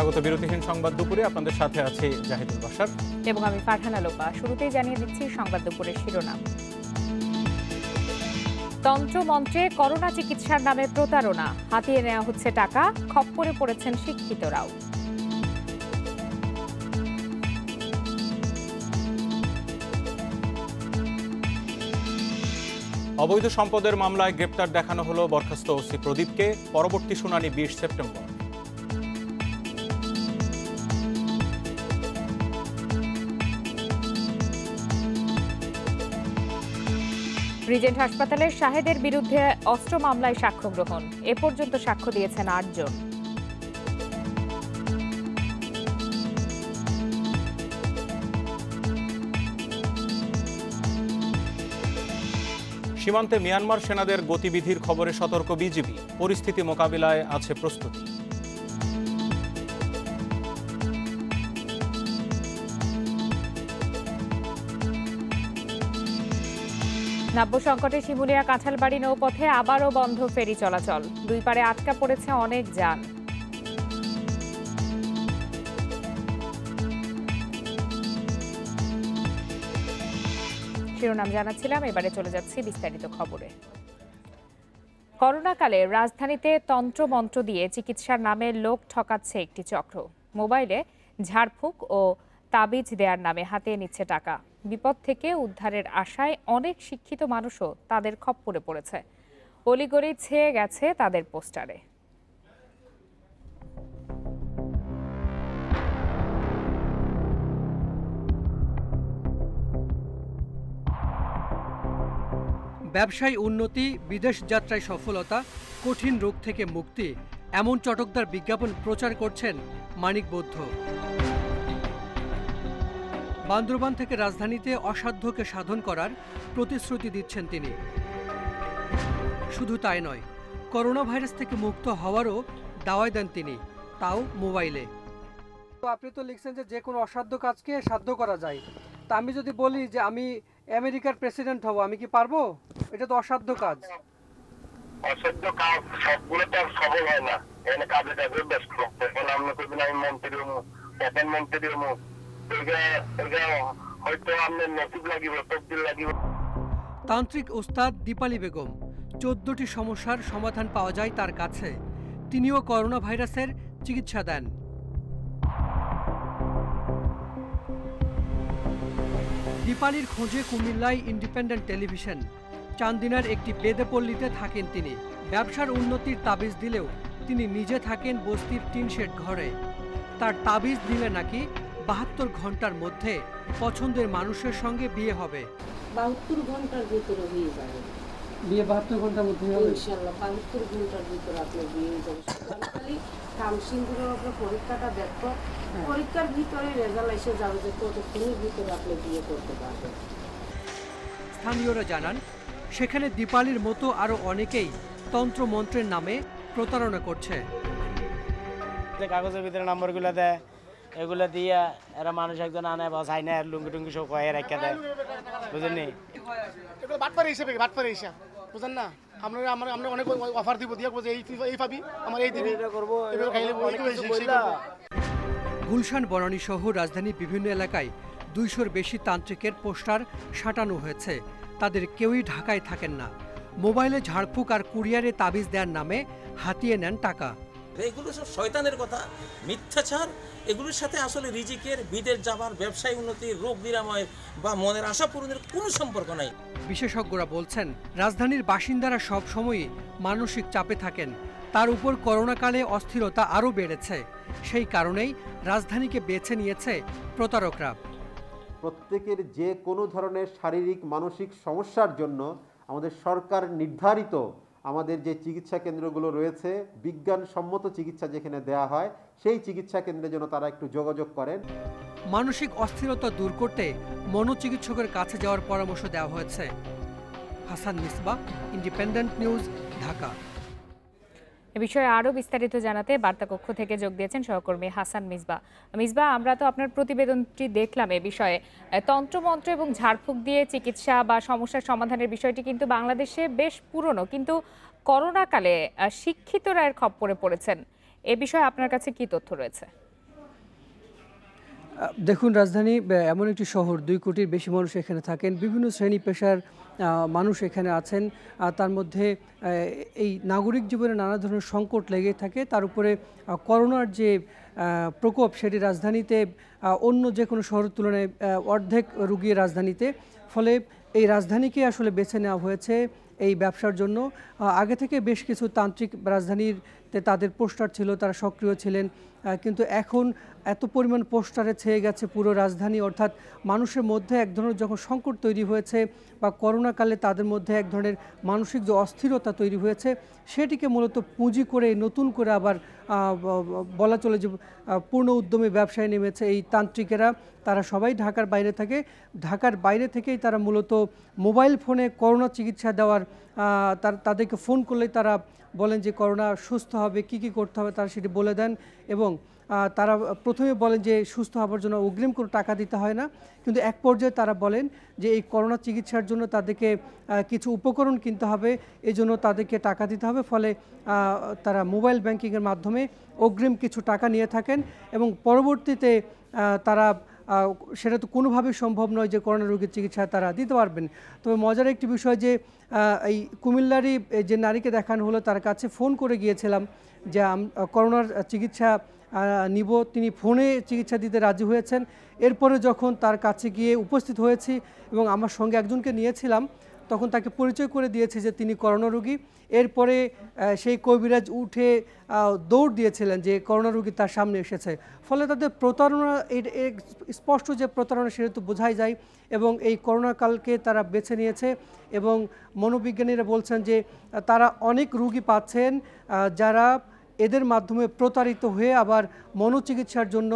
স্বাগত বিরতিহীন সংবাদ দুপুরে, আপনাদের সাথে আছে জাহিদুল বাশার এবং আমি ফারহানা লোপা। শুরুতেই জানিয়ে দিচ্ছি সংবাদ দুপুরের শিরোনাম। তন্ত্রমন্ত্রে করোনা চিকিৎসার নামে প্রতারণা, হাতিয়ে নেওয়া হচ্ছে টাকা, খপ্পরে পড়েছেন শিক্ষিতরাও। অবৈধ সম্পদের মামলায় গ্রেপ্তার দেখানো হলো বরখাস্ত ওসি প্রদীপকে। পরবর্তী শুনানি 20 সেপ্টেম্বর। রিজেন্ট হাসপাতালের শাহেদের বিরুদ্ধে অস্ত্র মামলায় সাক্ষ্য গ্রহণ, এ পর্যন্ত সাক্ষ্য দিয়েছেন 8 জন। সীমান্তে মিয়ানমার সেনাদের গতিবিধির খবরে সতর্ক বিজিবি, পরিস্থিতি মোকাবিলায় আছে প্রস্তুতি। নাব্য সংকটে শিমুলিয়া কাঁঠালবাড়ি নৌপথে আবারও বন্ধ ফেরি চলাচল, দুই পারে আটকা পড়েছে অনেক যান। শিরোনাম জানাচ্ছিলাম, এবারে চলে যাচ্ছি বিস্তারিত খবরে। করোনাকালে রাজধানীতে তন্ত্রমন্ত্র দিয়ে চিকিৎসার নামে লোক ঠকাচ্ছে একটি চক্র। মোবাইলে ঝাড়ফুঁক ও তাবিজ দেওয়ার নামে হাতিয়ে নিচ্ছে টাকা। বিপদ থেকে উদ্ধারের আশায় অনেক শিক্ষিত মানুষও তাদের খপ্পরে পড়েছে। অলিগলি ছেয়ে গেছে তাদের পোস্টারে। ব্যবসায় উন্নতি, বিদেশ যাত্রায় সফলতা, কঠিন রোগ থেকে মুক্তি, এমন চটকদার বিজ্ঞাপন প্রচার করছেন মানিক বৌদ্ধ। বান্দরবান থেকে রাজধানীতে অসাধ্যকে সাধন করার প্রতিশ্রুতি দিচ্ছেন তিনি। শুধু তাই নয়, করোনা ভাইরাস থেকে মুক্ত হওয়ারও দাওয়াই দেন তিনি, তাও মোবাইলে। তো আপনি তো লিখছেন যে কোনো অসাধ্য কাজকে সাধ্য করা যায়। তা আমি যদি বলি যে আমি আমেরিকার প্রেসিডেন্ট হব, আমি কি পারবো? এটা তো অসাধ্য কাজ। অসাধ্য কাজ সবগুলো তো আর সফল হয় না। এখানে কাজে কাজে ব্যস্ত। এখন আমরা কদিন আমি মন্ত্রী হবো, প্রধানমন্ত্রী হবো, হয়তো আপনার নসিব লাগিব, তকদির লাগিব। তান্ত্রিক ওস্তাদ দীপালি বেগম, 14টি সমস্যার সমাধান পাওয়া যায় তার কাছে। তিনিও করোনা ভাইরাসের চিকিৎসা দেন। দীপালির খোঁজে কুমিল্লায় ইন্ডিপেন্ডেন্ট টেলিভিশন। চান্দিনার একটি বেদেপল্লীতে থাকেন তিনি। ব্যবসার উন্নতির তাবিজ দিলেও তিনি নিজে থাকেন বস্তির টিন শেড ঘরে। তার তাবিজ দিলে নাকি 72 ঘন্টার মধ্যে পছন্দের মানুষের সঙ্গে বিয়ে হবে। 72 ঘন্টার ভিতরে হয়ে যাবে বিয়ে। 72 ঘন্টার মধ্যে হবে ইনশাআল্লাহ। 72 ঘন্টার ভিতরে আপনার বিয়ে হয়ে যাবে। খালি কামসিন্দুরের উপর পরীক্ষাটা দেখো, পরীক্ষার ভিতরে রেজাল্ট এসে যাবে যে কতক্ষণের ভিতরে আপনি বিয়ে করতে পারবেন। স্থানীয়রা জানান, সেখানে দীপালির মতো আরো অনেকেই তন্ত্রমন্ত্রের নামে প্রতারণা করছে। কাগজের ভিতরে নম্বরগুলো দেয়, এগুলো দিয়ে এরা মানুষ একজন আনে বা চাই না, লুঙ্গি টুঙ্গি সব কয়ে রেখে দেয়, বুঝেননি? এগুলো বাটপারি হিসেবে, বাটপারি হিসাব, বুঝেন না? আমরা অনেক অফার দিব, দিয়ে এই পাবি, আমার এই দিবি, এটা করবো। গুলশান বনানী সহ রাজধানীর বিভিন্ন এলাকায় 200-র বেশি তান্ত্রিকের পোস্টার সাঁটানো হয়েছে। তাদের কেউই ঢাকায় থাকেন না। মোবাইলে ঝাড়ফুঁক আর কুরিয়ারে তাবিজ দেওয়ার নামে হাতিয়ে নেন টাকা। এগুলো সব শয়তানের কথা, মিথ্যাচার। এগুলোর সাথে আসলে রিজিকের, বিদেশ যাবার, ব্যবসায় উন্নতির, রোগ নিরাময়ের বা মনের আশা পূরণের কোনো সম্পর্ক নাই। বিশেষজ্ঞরা বলছেন, রাজধানীর বাসিন্দারা সব সময়ই মানসিক চাপে থাকেন। তার উপর করোনাকালে অস্থিরতা আরও বেড়েছে। সেই কারণেই রাজধানীকে বেছে নিয়েছে প্রতারকরা। প্রত্যেকের যে কোনো ধরনের শারীরিক মানসিক সমস্যার জন্য আমাদের সরকার নির্ধারিত আমাদের যে চিকিৎসা কেন্দ্রগুলো রয়েছে, বিজ্ঞানসম্মত চিকিৎসা যেখানে দেয়া হয়, সেই চিকিৎসা কেন্দ্রে যেন তারা একটু যোগাযোগ করেন। মানসিক অস্থিরতা দূর করতে মনোচিকিৎসকের কাছে যাওয়ার পরামর্শ দেওয়া হয়েছে। Hasan Misbah, independent news, Dhaka. এ বিষয়ে আরও বিস্তারিত জানাতে বার্তা কক্ষ থেকে যোগ দিয়েছেন সহকর্মী হাসান মিসবাহ। মিসবাহ, আমরা তো আপনার প্রতিবেদনটি দেখলাম। এ বিষয়ে তন্ত্রমন্ত্র এবং ঝাড়ফুঁক দিয়ে চিকিৎসা বা সমস্যার সমাধানের বিষয়টি কিন্তু বাংলাদেশে বেশ পুরনো, কিন্তু করোনাকালে শিক্ষিতরা এর খপ্পরে পড়েছেন। এ বিষয়ে আপনার কাছে কি তথ্য রয়েছে? দেখুন, রাজধানী এমন একটি শহর, 2 কোটির বেশি মানুষ এখানে থাকেন, বিভিন্ন শ্রেণী পেশার মানুষ এখানে আছেন। তার মধ্যে এই নাগরিক জীবনে নানা ধরনের সংকট লেগে থাকে। তার উপরে করোনার যে প্রকোপ, সেটি রাজধানীতে অন্য যে কোনো শহরের তুলনায় অর্ধেক রুগী রাজধানীতে। ফলে এই রাজধানীকে আসলে বেছে নেওয়া হয়েছে এই ব্যবসার জন্য। আগে থেকে বেশ কিছু তান্ত্রিক রাজধানীতে তাদের পোস্টার ছিল, তারা সক্রিয় ছিলেন, কিন্তু এখন এত পরিমাণ পোস্টারে ছেয়ে গেছে পুরো রাজধানী। অর্থাৎ মানুষের মধ্যে এক ধরনের যখন সংকট তৈরি হয়েছে বা করোনাকালে তাদের মধ্যে এক ধরনের মানসিক যে অস্থিরতা তৈরি হয়েছে, সেটিকে মূলত পুঁজি করে নতুন করে আবার বলা চলে যে পূর্ণ উদ্যমে ব্যবসায় নেমেছে এই তান্ত্রিকেরা। তারা সবাই ঢাকার বাইরে থাকে, ঢাকার বাইরে থেকেই তারা মূলত মোবাইল ফোনে করোনা চিকিৎসা দেওয়ার তাদেরকে ফোন করলেই তারা বলেন যে করোনা সুস্থ হবে, কি কি করতে হবে তারা সেটি বলে দেন। এবং তারা প্রথমে বলেন যে সুস্থ হওয়ার জন্য অগ্রিম কোনো টাকা দিতে হয় না, কিন্তু এক পর্যায়ে তারা বলেন যে এই করোনা চিকিৎসার জন্য তাদেরকে কিছু উপকরণ কিনতে হবে, এই জন্য তাদেরকে টাকা দিতে হবে। ফলে তারা মোবাইল ব্যাংকিংয়ের মাধ্যমে অগ্রিম কিছু টাকা নিয়ে থাকেন এবং পরবর্তীতে তারা সেটা তো কোনোভাবেই সম্ভব নয় যে করোনা রোগীর চিকিৎসা তারা দিতে পারবেন। তবে মজার একটি বিষয় যে এই কুমিল্লারই যে নারীকে দেখানো হলো, তার কাছে ফোন করে গিয়েছিলাম যে করোনার চিকিৎসা নিব, তিনি ফোনে চিকিৎসা দিতে রাজি হয়েছেন। এরপরে যখন তার কাছে গিয়ে উপস্থিত হয়েছি এবং আমার সঙ্গে একজনকে নিয়েছিলাম, তখন তাকে পরিচয় করে দিয়েছে যে তিনি করোনা রোগী। এরপরে সেই কবিরাজ উঠে দৌড় দিয়েছিলেন যে করোনা রোগী তার সামনে এসেছে। ফলে তাদের প্রতারণা, স্পষ্ট যে প্রতারণা সেটা তো বোঝাই যায়। এবং এই করোনা কালকে তারা বেছে নিয়েছে এবং মনোবিজ্ঞানীরা বলছেন যে তারা অনেক রোগী পাচ্ছেন যারা এদের মাধ্যমে প্রতারিত হয়ে আবার মনোচিকিৎসার জন্য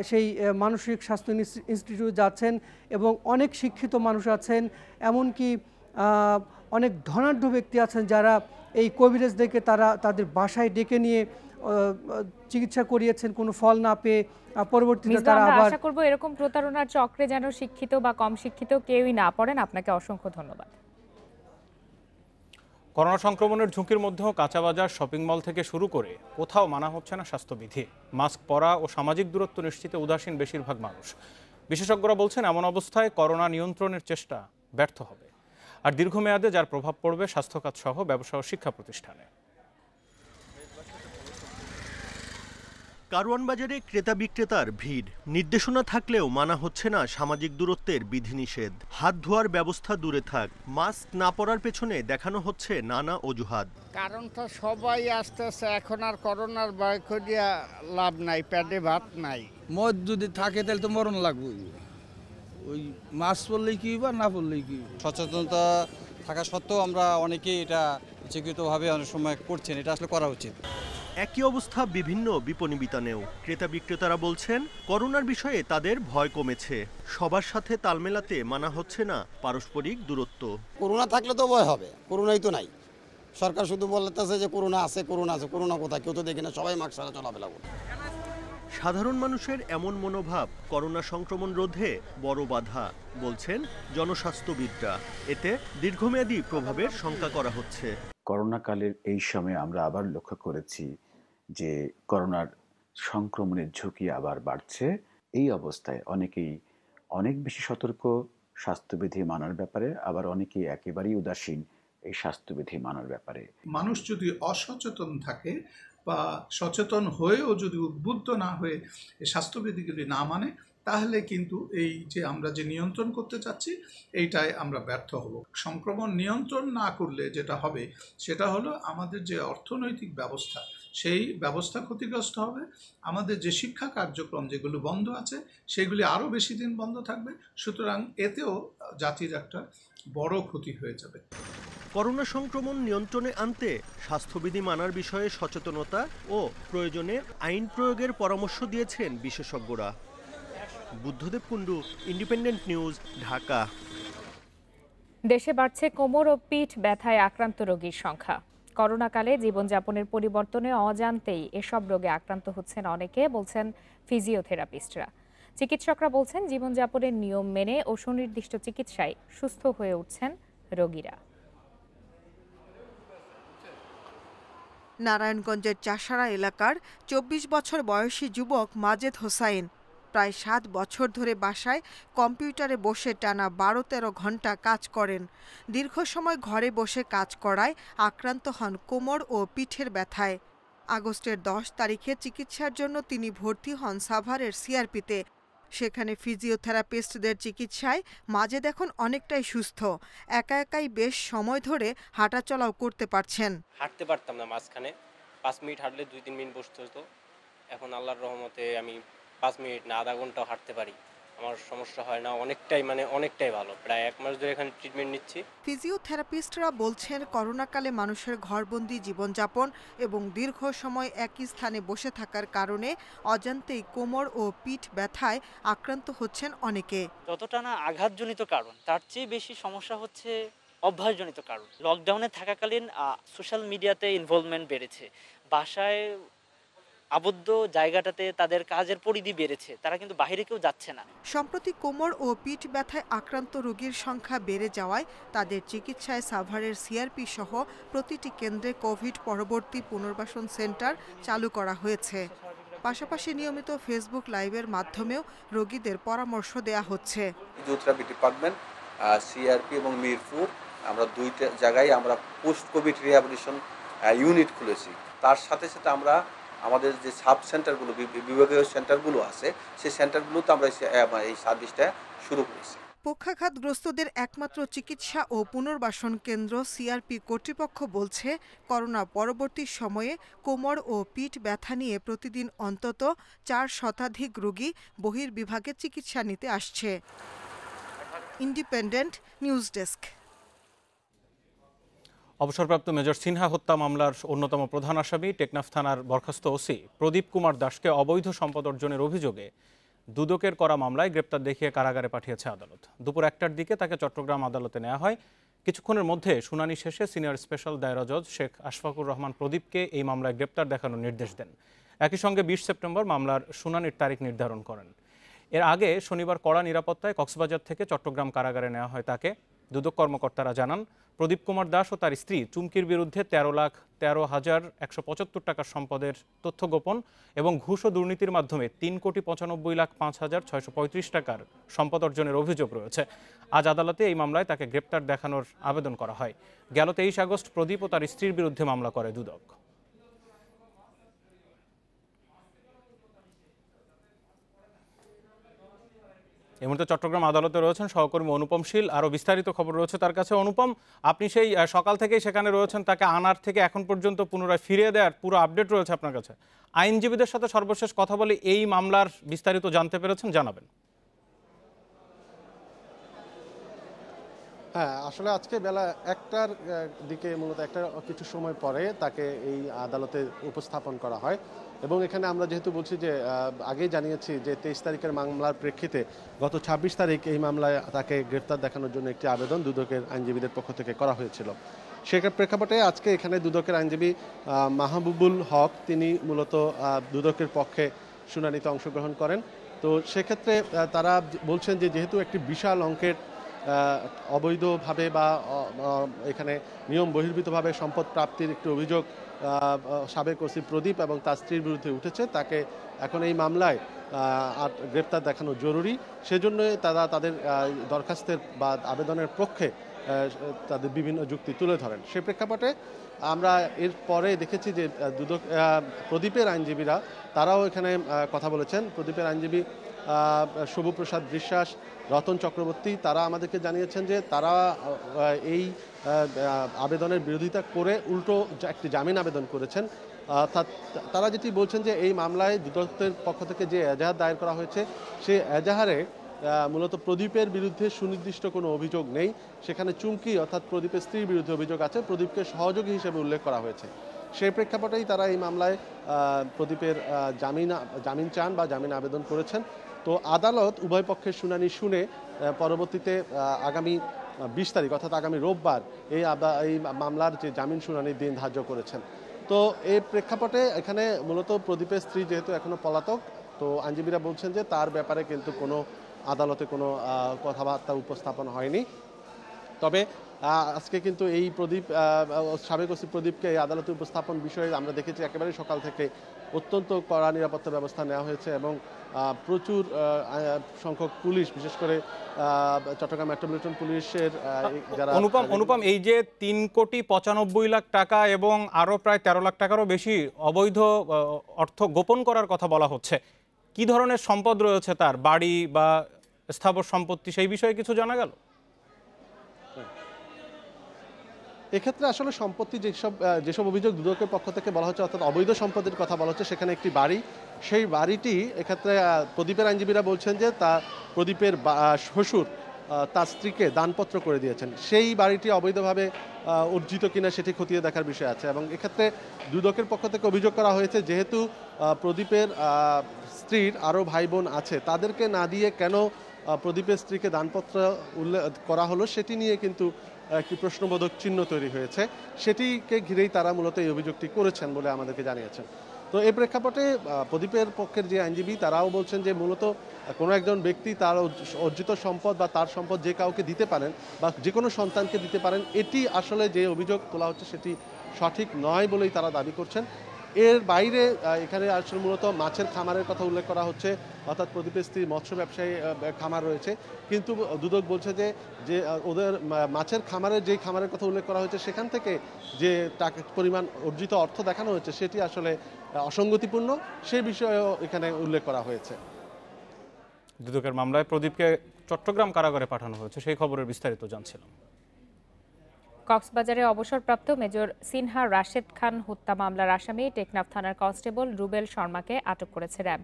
সেই মানসিক স্বাস্থ্য ইনস্টিটিউট যাচ্ছেন। এবং অনেক শিক্ষিত মানুষ আছেন, এমনকি অনেক ধনাঢ্য ব্যক্তি আছেন যারা এই কবিরাজদেরকে তাদের বাসায় ডেকে নিয়ে চিকিৎসা করিয়েছেন কোনো ফল না পেয়ে। পরবর্তীতে তারা আবার আশা করব এরকম প্রতারণার চক্রে যেন শিক্ষিত বা কম শিক্ষিত কেউই না পড়েন। আপনাকে অসংখ্য ধন্যবাদ। করোনা সংক্রমণের ঝুঁকির মধ্যেও কাঁচাবাজার, শপিং মল থেকে শুরু করে কোথাও মানা হচ্ছে না স্বাস্থ্যবিধি। মাস্ক পরা ও সামাজিক দূরত্ব নিশ্চিতে উদাসীন বেশিরভাগ মানুষ। বিশেষজ্ঞরা বলছেন এমন অবস্থায় করোনা নিয়ন্ত্রণের চেষ্টা ব্যর্থ হবে, আর দীর্ঘমেয়াদে যার প্রভাব পড়বে স্বাস্থ্যখাত সহ ব্যবসা ও শিক্ষা প্রতিষ্ঠানে। কারওয়ান বাজারে ক্রেতা বিক্রেতার ভিড়। নির্দেশনা থাকলেও মানা হচ্ছে না সামাজিক দূরত্বের বিধিনিষেধ। হাত ধোয়ার ব্যবস্থা দূরে থাক, মাস্ক না পরার পেছনে দেখানো হচ্ছে নানা অজুহাত। কারণ তো সবাই আসতেছে, এখন আর করোনার ভয় করিয়া লাভ নাই, পেটে ভাত নাই। মদ যদি থাকে তাহলে তো মরণ লাগবে। ওই মাস্ক পরলেই কি বা না পরলেই কি। সচেতনতা থাকা সত্ত্বেও আমরা অনেকেই এটা ইচ্ছাকৃতভাবে অনেক সময় করছেন, এটা আসলে করা উচিত। একই অবস্থা বিভিন্ন বিপণী বিতানেও। ক্রেতা বিক্রেতারা বলছেন করোনার বিষয়ে তাদের ভয় কমেছে। সবার সাথে তাল মেলাতে মানা হচ্ছে না পারস্পরিক দূরত্ব। করোনা থাকলে তো ভয় হবে, করোনাই তো নাই। সরকার শুধু বলতেছে যে করোনা আছে, করোনা আছে, করোনা কোথায় কেউ তো দেখে না, সবাই মাস্ক ছাড়া চলাফেরা করে। সাধারণ মানুষের এমন মনোভাব করোনা সংক্রমণ রোধে বড় বাধা বলছেন জনস্বাস্থ্যবিদরা। এতে দীর্ঘমেয়াদী প্রভাবের শঙ্কা করা হচ্ছে। করোনাকালের এই সময়ে আমরা আবার লক্ষ্য করেছি যে করোনার সংক্রমণের ঝুঁকি আবার বাড়ছে। এই অবস্থায় অনেকেই অনেক বেশি সতর্ক স্বাস্থ্যবিধি মানার ব্যাপারে, আবার অনেকেই একেবারেই উদাসীন এই স্বাস্থ্যবিধি মানার ব্যাপারে। মানুষ যদি অসচেতন থাকে বা সচেতন হয়েও যদি উদ্বুদ্ধ না হয়ে এই স্বাস্থ্যবিধিগুলি না মানে, তাহলে কিন্তু এই যে আমরা যে নিয়ন্ত্রণ করতে চাচ্ছি এইটাই আমরা ব্যর্থ হব। সংক্রমণ নিয়ন্ত্রণ না করলে যেটা হবে সেটা হলো আমাদের যে অর্থনৈতিক ব্যবস্থা, সেই ব্যবস্থা ক্ষতিগ্রস্ত হবে। আমাদের যে শিক্ষা কার্যক্রম যেগুলো বন্ধ আছে সেগুলি আরও বেশি দিন বন্ধ থাকবে। সুতরাং এতেও জাতির একটা বড় ক্ষতি হয়ে যাবে। করোনা সংক্রমণ নিয়ন্ত্রণে আনতে স্বাস্থ্যবিধি মানার বিষয়ে সচেতনতা ও প্রয়োজনে আইন প্রয়োগের পরামর্শ দিয়েছেন বিশেষজ্ঞরা। Buddhadeb Kundu, independent news, Dhaka. দেশে বাড়ছে কোমর ও পিঠ ব্যথায় আক্রান্ত রোগীর সংখ্যা। করোনাকালে জীবনযাপনের পরিবর্তনে অজান্তেই এসব রোগে আক্রান্ত হচ্ছেন অনেকে, বলছেন ফিজিওথেরাপিস্টরা। চিকিৎসকরা বলছেন জীবনযাপনের নিয়ম মেনে ও সুনির্দিষ্ট চিকিৎসায় সুস্থ হয়ে উঠছেন রোগীরা। নারায়ণগঞ্জের চাষারা এলাকার 24 বছর বয়সী যুবক মাজেদ হোসাইন প্রায় 7 বছর ধরে বাসায় কম্পিউটারে বসে টানা 12-13 ঘন্টা কাজ করেন। দীর্ঘ সময় ঘরে বসে কাজ করায় আক্রান্ত হন কোমর ও পিঠের ব্যথায়। আগস্টের 10 তারিখে চিকিৎসার জন্য তিনি ভর্তি হন সাভারের সিআরপিতে। সেখানে ফিজিওথেরাপিস্টদের চিকিৎসায় মাজেদ এখন অনেকটাই সুস্থ। একা একাই বেশ সময় ধরে হাঁটাচলাও করতে পারছেন। হাঁটতে পারতাম না, মাঝখানে 5 মিনিট হাঁটলে 2-3 মিনিট বসতে হতো। এখন আল্লাহর রহমতে আমি 5 মিনিট না আধা ঘন্টাও হাঁটতে পারি। আমার সমস্যা হয় না, অনেকটাই ভালো। প্রায় 1 মাস ধরে এখানে ট্রিটমেন্ট নিচ্ছি। ফিজিওথেরাপিস্টরা বলছেন করোনাকালে মানুষের ঘরবন্দি জীবনযাপন এবং দীর্ঘ সময় একই স্থানে বসে থাকার কারণে অজান্তেই কোমর ও পিঠ ব্যথায় আক্রান্ত হচ্ছেন অনেকে। যতটা না আঘাতজনিত কারণ, তার চেয়ে বেশি সমস্যা হচ্ছে অভ্যাসজনিত কারণ। লকডাউনে থাকাকালীন সোশ্যাল মিডিয়াতে ইনভলভমেন্ট বেড়েছে, বাসায় আবদ্ধ জায়গাটাতে তাদের কাজের পরিধি বেড়েছে, তারা কিন্তু বাইরে কেউ যাচ্ছে না। সম্প্রতি কোমর ও পিঠ ব্যথায় আক্রান্ত রোগীর সংখ্যা বেড়ে যাওয়ায় তাদের চিকিৎসায় সাভারের সিআরপি সহ প্রতিটি কেন্দ্রে কোভিড পরবর্তী পুনর্বাসন সেন্টার চালু করা হয়েছে। পাশাপাশি নিয়মিত ফেসবুক লাইভের মাধ্যমেও রোগীদের পরামর্শ দেয়া হচ্ছে। ফিজিওথেরাপি ডিপার্টমেন্ট, সিআরপি এবং মিরপুর, আমরা দুইটা জায়গায় আমরা পোস্ট কোভিড রিহ্যাবিলিটেশন ইউনিট খুলেছি। তার সাথে সাথে আমরা আমাদের যে সাব সেন্টারগুলো, বিভাগীয় সেন্টারগুলো আছে, সেই সেন্টারগুলোতে আমরা এই সার্ভিসটা শুরু করেছি। পক্ষাঘাতগ্রস্তদের একমাত্র চিকিৎসা ও পুনর্বাসন কেন্দ্র সিআরপি কর্তৃপক্ষ বলছে, করোনা পরবর্তী সময়ে কোমর ও পিঠ ব্যথা নিয়ে প্রতিদিন অন্তত 4 শতাধিক রোগী বহির্বিভাগে চিকিৎসা নিতে আসছে। Independent news desk. অবসরপ্রাপ্ত মেজর সিনহা হত্যা মামলার অন্যতম প্রধান আসামি টেকনাফ থানার বরখাস্ত ওসি প্রদীপ কুমার দাসকে অবৈধ সম্পদ অর্জনের অভিযোগে দুদকের করা মামলায় গ্রেপ্তার দেখিয়ে কারাগারে পাঠিয়েছে আদালত। দুপুর 1টার দিকে তাকে চট্টগ্রাম আদালতে নেওয়া হয়। কিছুক্ষণের মধ্যে শুনানি শেষে সিনিয়র স্পেশাল দায়রা জজ শেখ আশফাকুর রহমান প্রদীপকে এই মামলায় গ্রেপ্তার দেখানোর নির্দেশ দেন। একই সঙ্গে 20 সেপ্টেম্বর মামলার শুনানির তারিখ নির্ধারণ করেন। এর আগে শনিবার কড়া নিরাপত্তায় কক্সবাজার থেকে চট্টগ্রাম কারাগারে নেওয়া হয় তাকে। দুদক কর্মকর্তারা জানান, প্রদীপ কুমার দাস ও তার স্ত্রী চুমকির বিরুদ্ধে 13,13,175 টাকার সম্পদের তথ্য গোপন এবং ঘুষ ও দুর্নীতির মাধ্যমে 3,95,05,635 টাকার সম্পদ অর্জনের অভিযোগ রয়েছে। আজ আদালতে এই মামলায় তাকে গ্রেপ্তার দেখানোর আবেদন করা হয়। গেল 23 আগস্ট প্রদীপ ও তার স্ত্রীর বিরুদ্ধে মামলা করে দুদক। এই মুহূর্তে চট্টগ্রাম আদালতে রয়েছেন সহকর্মী অনুপম শীল। আরও বিস্তারিত খবর রয়েছে তার কাছে। অনুপম, আপনি সেই সকাল থেকেই সেখানে রয়েছেন, তাকে আনার থেকে এখন পর্যন্ত পুনরায় ফিরিয়ে দেওয়ার পুরো আপডেট রয়েছে আপনার কাছে। আইনজীবীদের সাথে সর্বশেষ কথা বলে এই মামলার বিস্তারিত জানতে পেরেছেন, জানাবেন। হ্যাঁ, আসলে আজকে বেলা 1টার দিকে মূলত একটা কিছু সময় পরে তাকে এই আদালতে উপস্থাপন করা হয় এবং এখানে আমরা যেহেতু বলছি যে আগেই জানিয়েছি যে 23 তারিখের মামলার প্রেক্ষিতে গত 26 তারিখ এই মামলায় তাকে গ্রেফতার দেখানোর জন্য একটি আবেদন দুদকের আইনজীবীদের পক্ষ থেকে করা হয়েছিল। সেটার প্রেক্ষাপটে আজকে এখানে দুদকের আইনজীবী মাহবুবুল হক তিনি মূলত দুদকের পক্ষে শুনানিতে অংশগ্রহণ করেন। তো সেক্ষেত্রে তারা বলছেন যে যেহেতু একটি বিশাল অঙ্কের অবৈধভাবে বা এখানে নিয়ম বহির্ভূতভাবে সম্পদ প্রাপ্তির একটি অভিযোগ সাবেক ওসি প্রদীপ এবং তার স্ত্রীর বিরুদ্ধে উঠেছে, তাকে এখন এই মামলায় গ্রেপ্তার দেখানো জরুরি। সেজন্যই তারা তাদের দরখাস্তের বা আবেদনের পক্ষে তাদের বিভিন্ন যুক্তি তুলে ধরেন। সে প্রেক্ষাপটে আমরা এর পরে দেখেছি যে দুদক প্রদীপের আইনজীবীরা তারাও এখানে কথা বলেছেন। প্রদীপের আইনজীবী শুভপ্রসাদ বিশ্বাস, রতন চক্রবর্তী তারা আমাদেরকে জানিয়েছেন যে তারা এই আবেদনের বিরোধিতা করে উল্টো একটি জামিন আবেদন করেছেন। তারা যেটি বলছেন যে এই মামলায় দুদকের পক্ষ থেকে যে এজাহার দায়ের করা হয়েছে সেই এজাহারে মূলত প্রদীপের বিরুদ্ধে সুনির্দিষ্ট কোনো অভিযোগ নেই। সেখানে চুমকি অর্থাৎ প্রদীপের স্ত্রীর বিরুদ্ধে অভিযোগ আছে, প্রদীপকে সহযোগী হিসেবে উল্লেখ করা হয়েছে। সেই প্রেক্ষাপটেই তারা এই মামলায় প্রদীপের জামিন চান বা জামিন আবেদন করেছেন। তো আদালত উভয় পক্ষের শুনানি শুনে পরবর্তীতে আগামী 20 তারিখ অর্থাৎ আগামী রোববার এই মামলার যে জামিন শুনানির দিন ধার্য করেছেন। তো এই প্রেক্ষাপটে এখানে মূলত প্রদীপের স্ত্রী যেহেতু এখনো পলাতক, তো আইনজীবীরা বলছেন যে তার ব্যাপারে কিন্তু কোনো আদালতে কোনো কথাবার্তা উপস্থাপন হয়নি। তবে আজকে কিন্তু এই প্রদীপ সাবেক ওসি প্রদীপকে এই আদালতে উপস্থাপন বিষয়ে আমরা দেখেছি একেবারে সকাল থেকে অত্যন্ত কড়া নিরাপত্তা ব্যবস্থা নেওয়া হয়েছে এবং প্রচুর সংখ্যক পুলিশ, বিশেষ করে চট্টগ্রাম মেট্রোপলিটন পুলিশের যারা অনুপম, এই যে ৩,৯৫,০০,০০০ টাকা এবং আরো প্রায় ১৩ লাখ টাকারও বেশি অবৈধ অর্থ গোপন করার কথা বলা হচ্ছে, কি ধরনের সম্পদ রয়েছে তার, বাড়ি বা স্থাবর সম্পত্তি, সেই বিষয়ে কিছু জানা গেল? এক্ষেত্রে আসলে সম্পত্তি যেসব অভিযোগ দুদকের পক্ষ থেকে বলা হচ্ছে, অর্থাৎ অবৈধ সম্পত্তির কথা বলা হচ্ছে, সেখানে একটি বাড়ি, সেই বাড়িটি এক্ষেত্রে প্রদীপের আইনজীবীরা বলছেন যে তা প্রদীপের শ্বশুর তার স্ত্রীকে দানপত্র করে দিয়েছেন। সেই বাড়িটি অবৈধভাবে অর্জিত কিনা সেটি খতিয়ে দেখার বিষয় আছে এবং এক্ষেত্রে দুদকের পক্ষ থেকে অভিযোগ করা হয়েছে যেহেতু প্রদীপের স্ত্রীর আরও ভাই বোন আছে, তাদেরকে না দিয়ে কেন প্রদীপের স্ত্রীকে দানপত্র উল্লেখ করা হলো সেটি নিয়ে কিন্তু একটি প্রশ্নবোধক চিহ্ন তৈরি হয়েছে। সেটিকে ঘিরেই তারা মূলত এই অভিযোগটি করেছেন বলে আমাদেরকে জানিয়েছেন। তো এই প্রেক্ষাপটে প্রদীপের পক্ষের যে আইনজীবী তারাও বলছেন যে মূলত কোনো একজন ব্যক্তি তার অর্জিত সম্পদ বা তার সম্পদ যে কাউকে দিতে পারেন বা যে কোনো সন্তানকে দিতে পারেন, এটি আসলে যে অভিযোগ তোলা হচ্ছে সেটি সঠিক নয় বলেই তারা দাবি করছেন। এর বাইরে এখানে আসলে মূলত মাছের খামারের কথা উল্লেখ করা হচ্ছে, অর্থাৎ প্রদীপের স্ত্রী মৎস্য ব্যবসায়ী খামার রয়েছে, কিন্তু দুদক বলছে যে ওদের মাছের খামারের যেই খামারের কথা উল্লেখ করা হয়েছে সেখান থেকে যে টাকা পরিমাণ অর্জিত অর্থ দেখানো হয়েছে সেটি আসলে অসঙ্গতিপূর্ণ, সেই বিষয়েও এখানে উল্লেখ করা হয়েছে। দুদকের মামলায় প্রদীপকে চট্টগ্রাম কারাগারে পাঠানো হয়েছে, সেই খবরের বিস্তারিত জানছিলাম। কক্সবাজারে অবসরপ্রাপ্ত মেজর সিনহা রাশেদ খান হত্যা মামলার আসামি টেকনাফ থানার কনস্টেবল রুবেল শর্মাকে আটক করেছে র্যাব।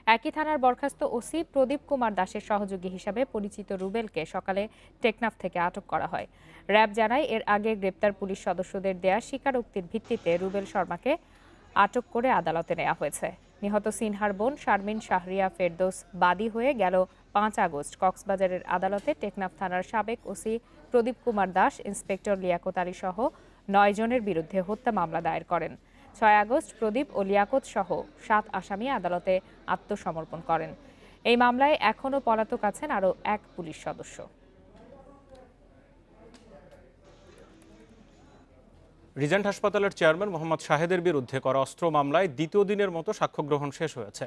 একই থানার বরখাস্ত ওসি প্রদীপ কুমার দাসের সহযোগী হিসাবে পরিচিত রুবেলকে সকালে টেকনাফ থেকে আটক করা হয়। র্যাব জানায় এর আগে গ্রেপ্তার পুলিশ সদস্যদের দেয়া স্বীকারোক্তির ভিত্তিতে রুবেল শর্মাকে আটক করে আদালতে নেওয়া হয়েছে। নিহত সিনহার বোন শারমিন শাহরিয়া ফেরদৌস বাদী হয়ে গেল ৫ আগস্ট কক্সবাজারের আদালতে টেকনাফ থানার সাবেক ওসি প্রদীপ কুমার দাস, ইন্সপেক্টর লিয়াকত আলী সহ ৯ জনের বিরুদ্ধে হত্যা মামলা দায়ের করেন। ৬ আগস্ট প্রদীপ ও লিয়াকত সহ ৭ আসামি আদালতে আত্মসমর্পণ করেন। এই মামলায় এখনও পলাতক আছেন আরও ১ পুলিশ সদস্য। রিজেন্ট হাসপাতালের চেয়ারম্যান মোহাম্মদ শাহেদের বিরুদ্ধে করা অস্ত্র মামলায় দ্বিতীয় দিনের মতো সাক্ষ্য গ্রহণ শেষ হয়েছে।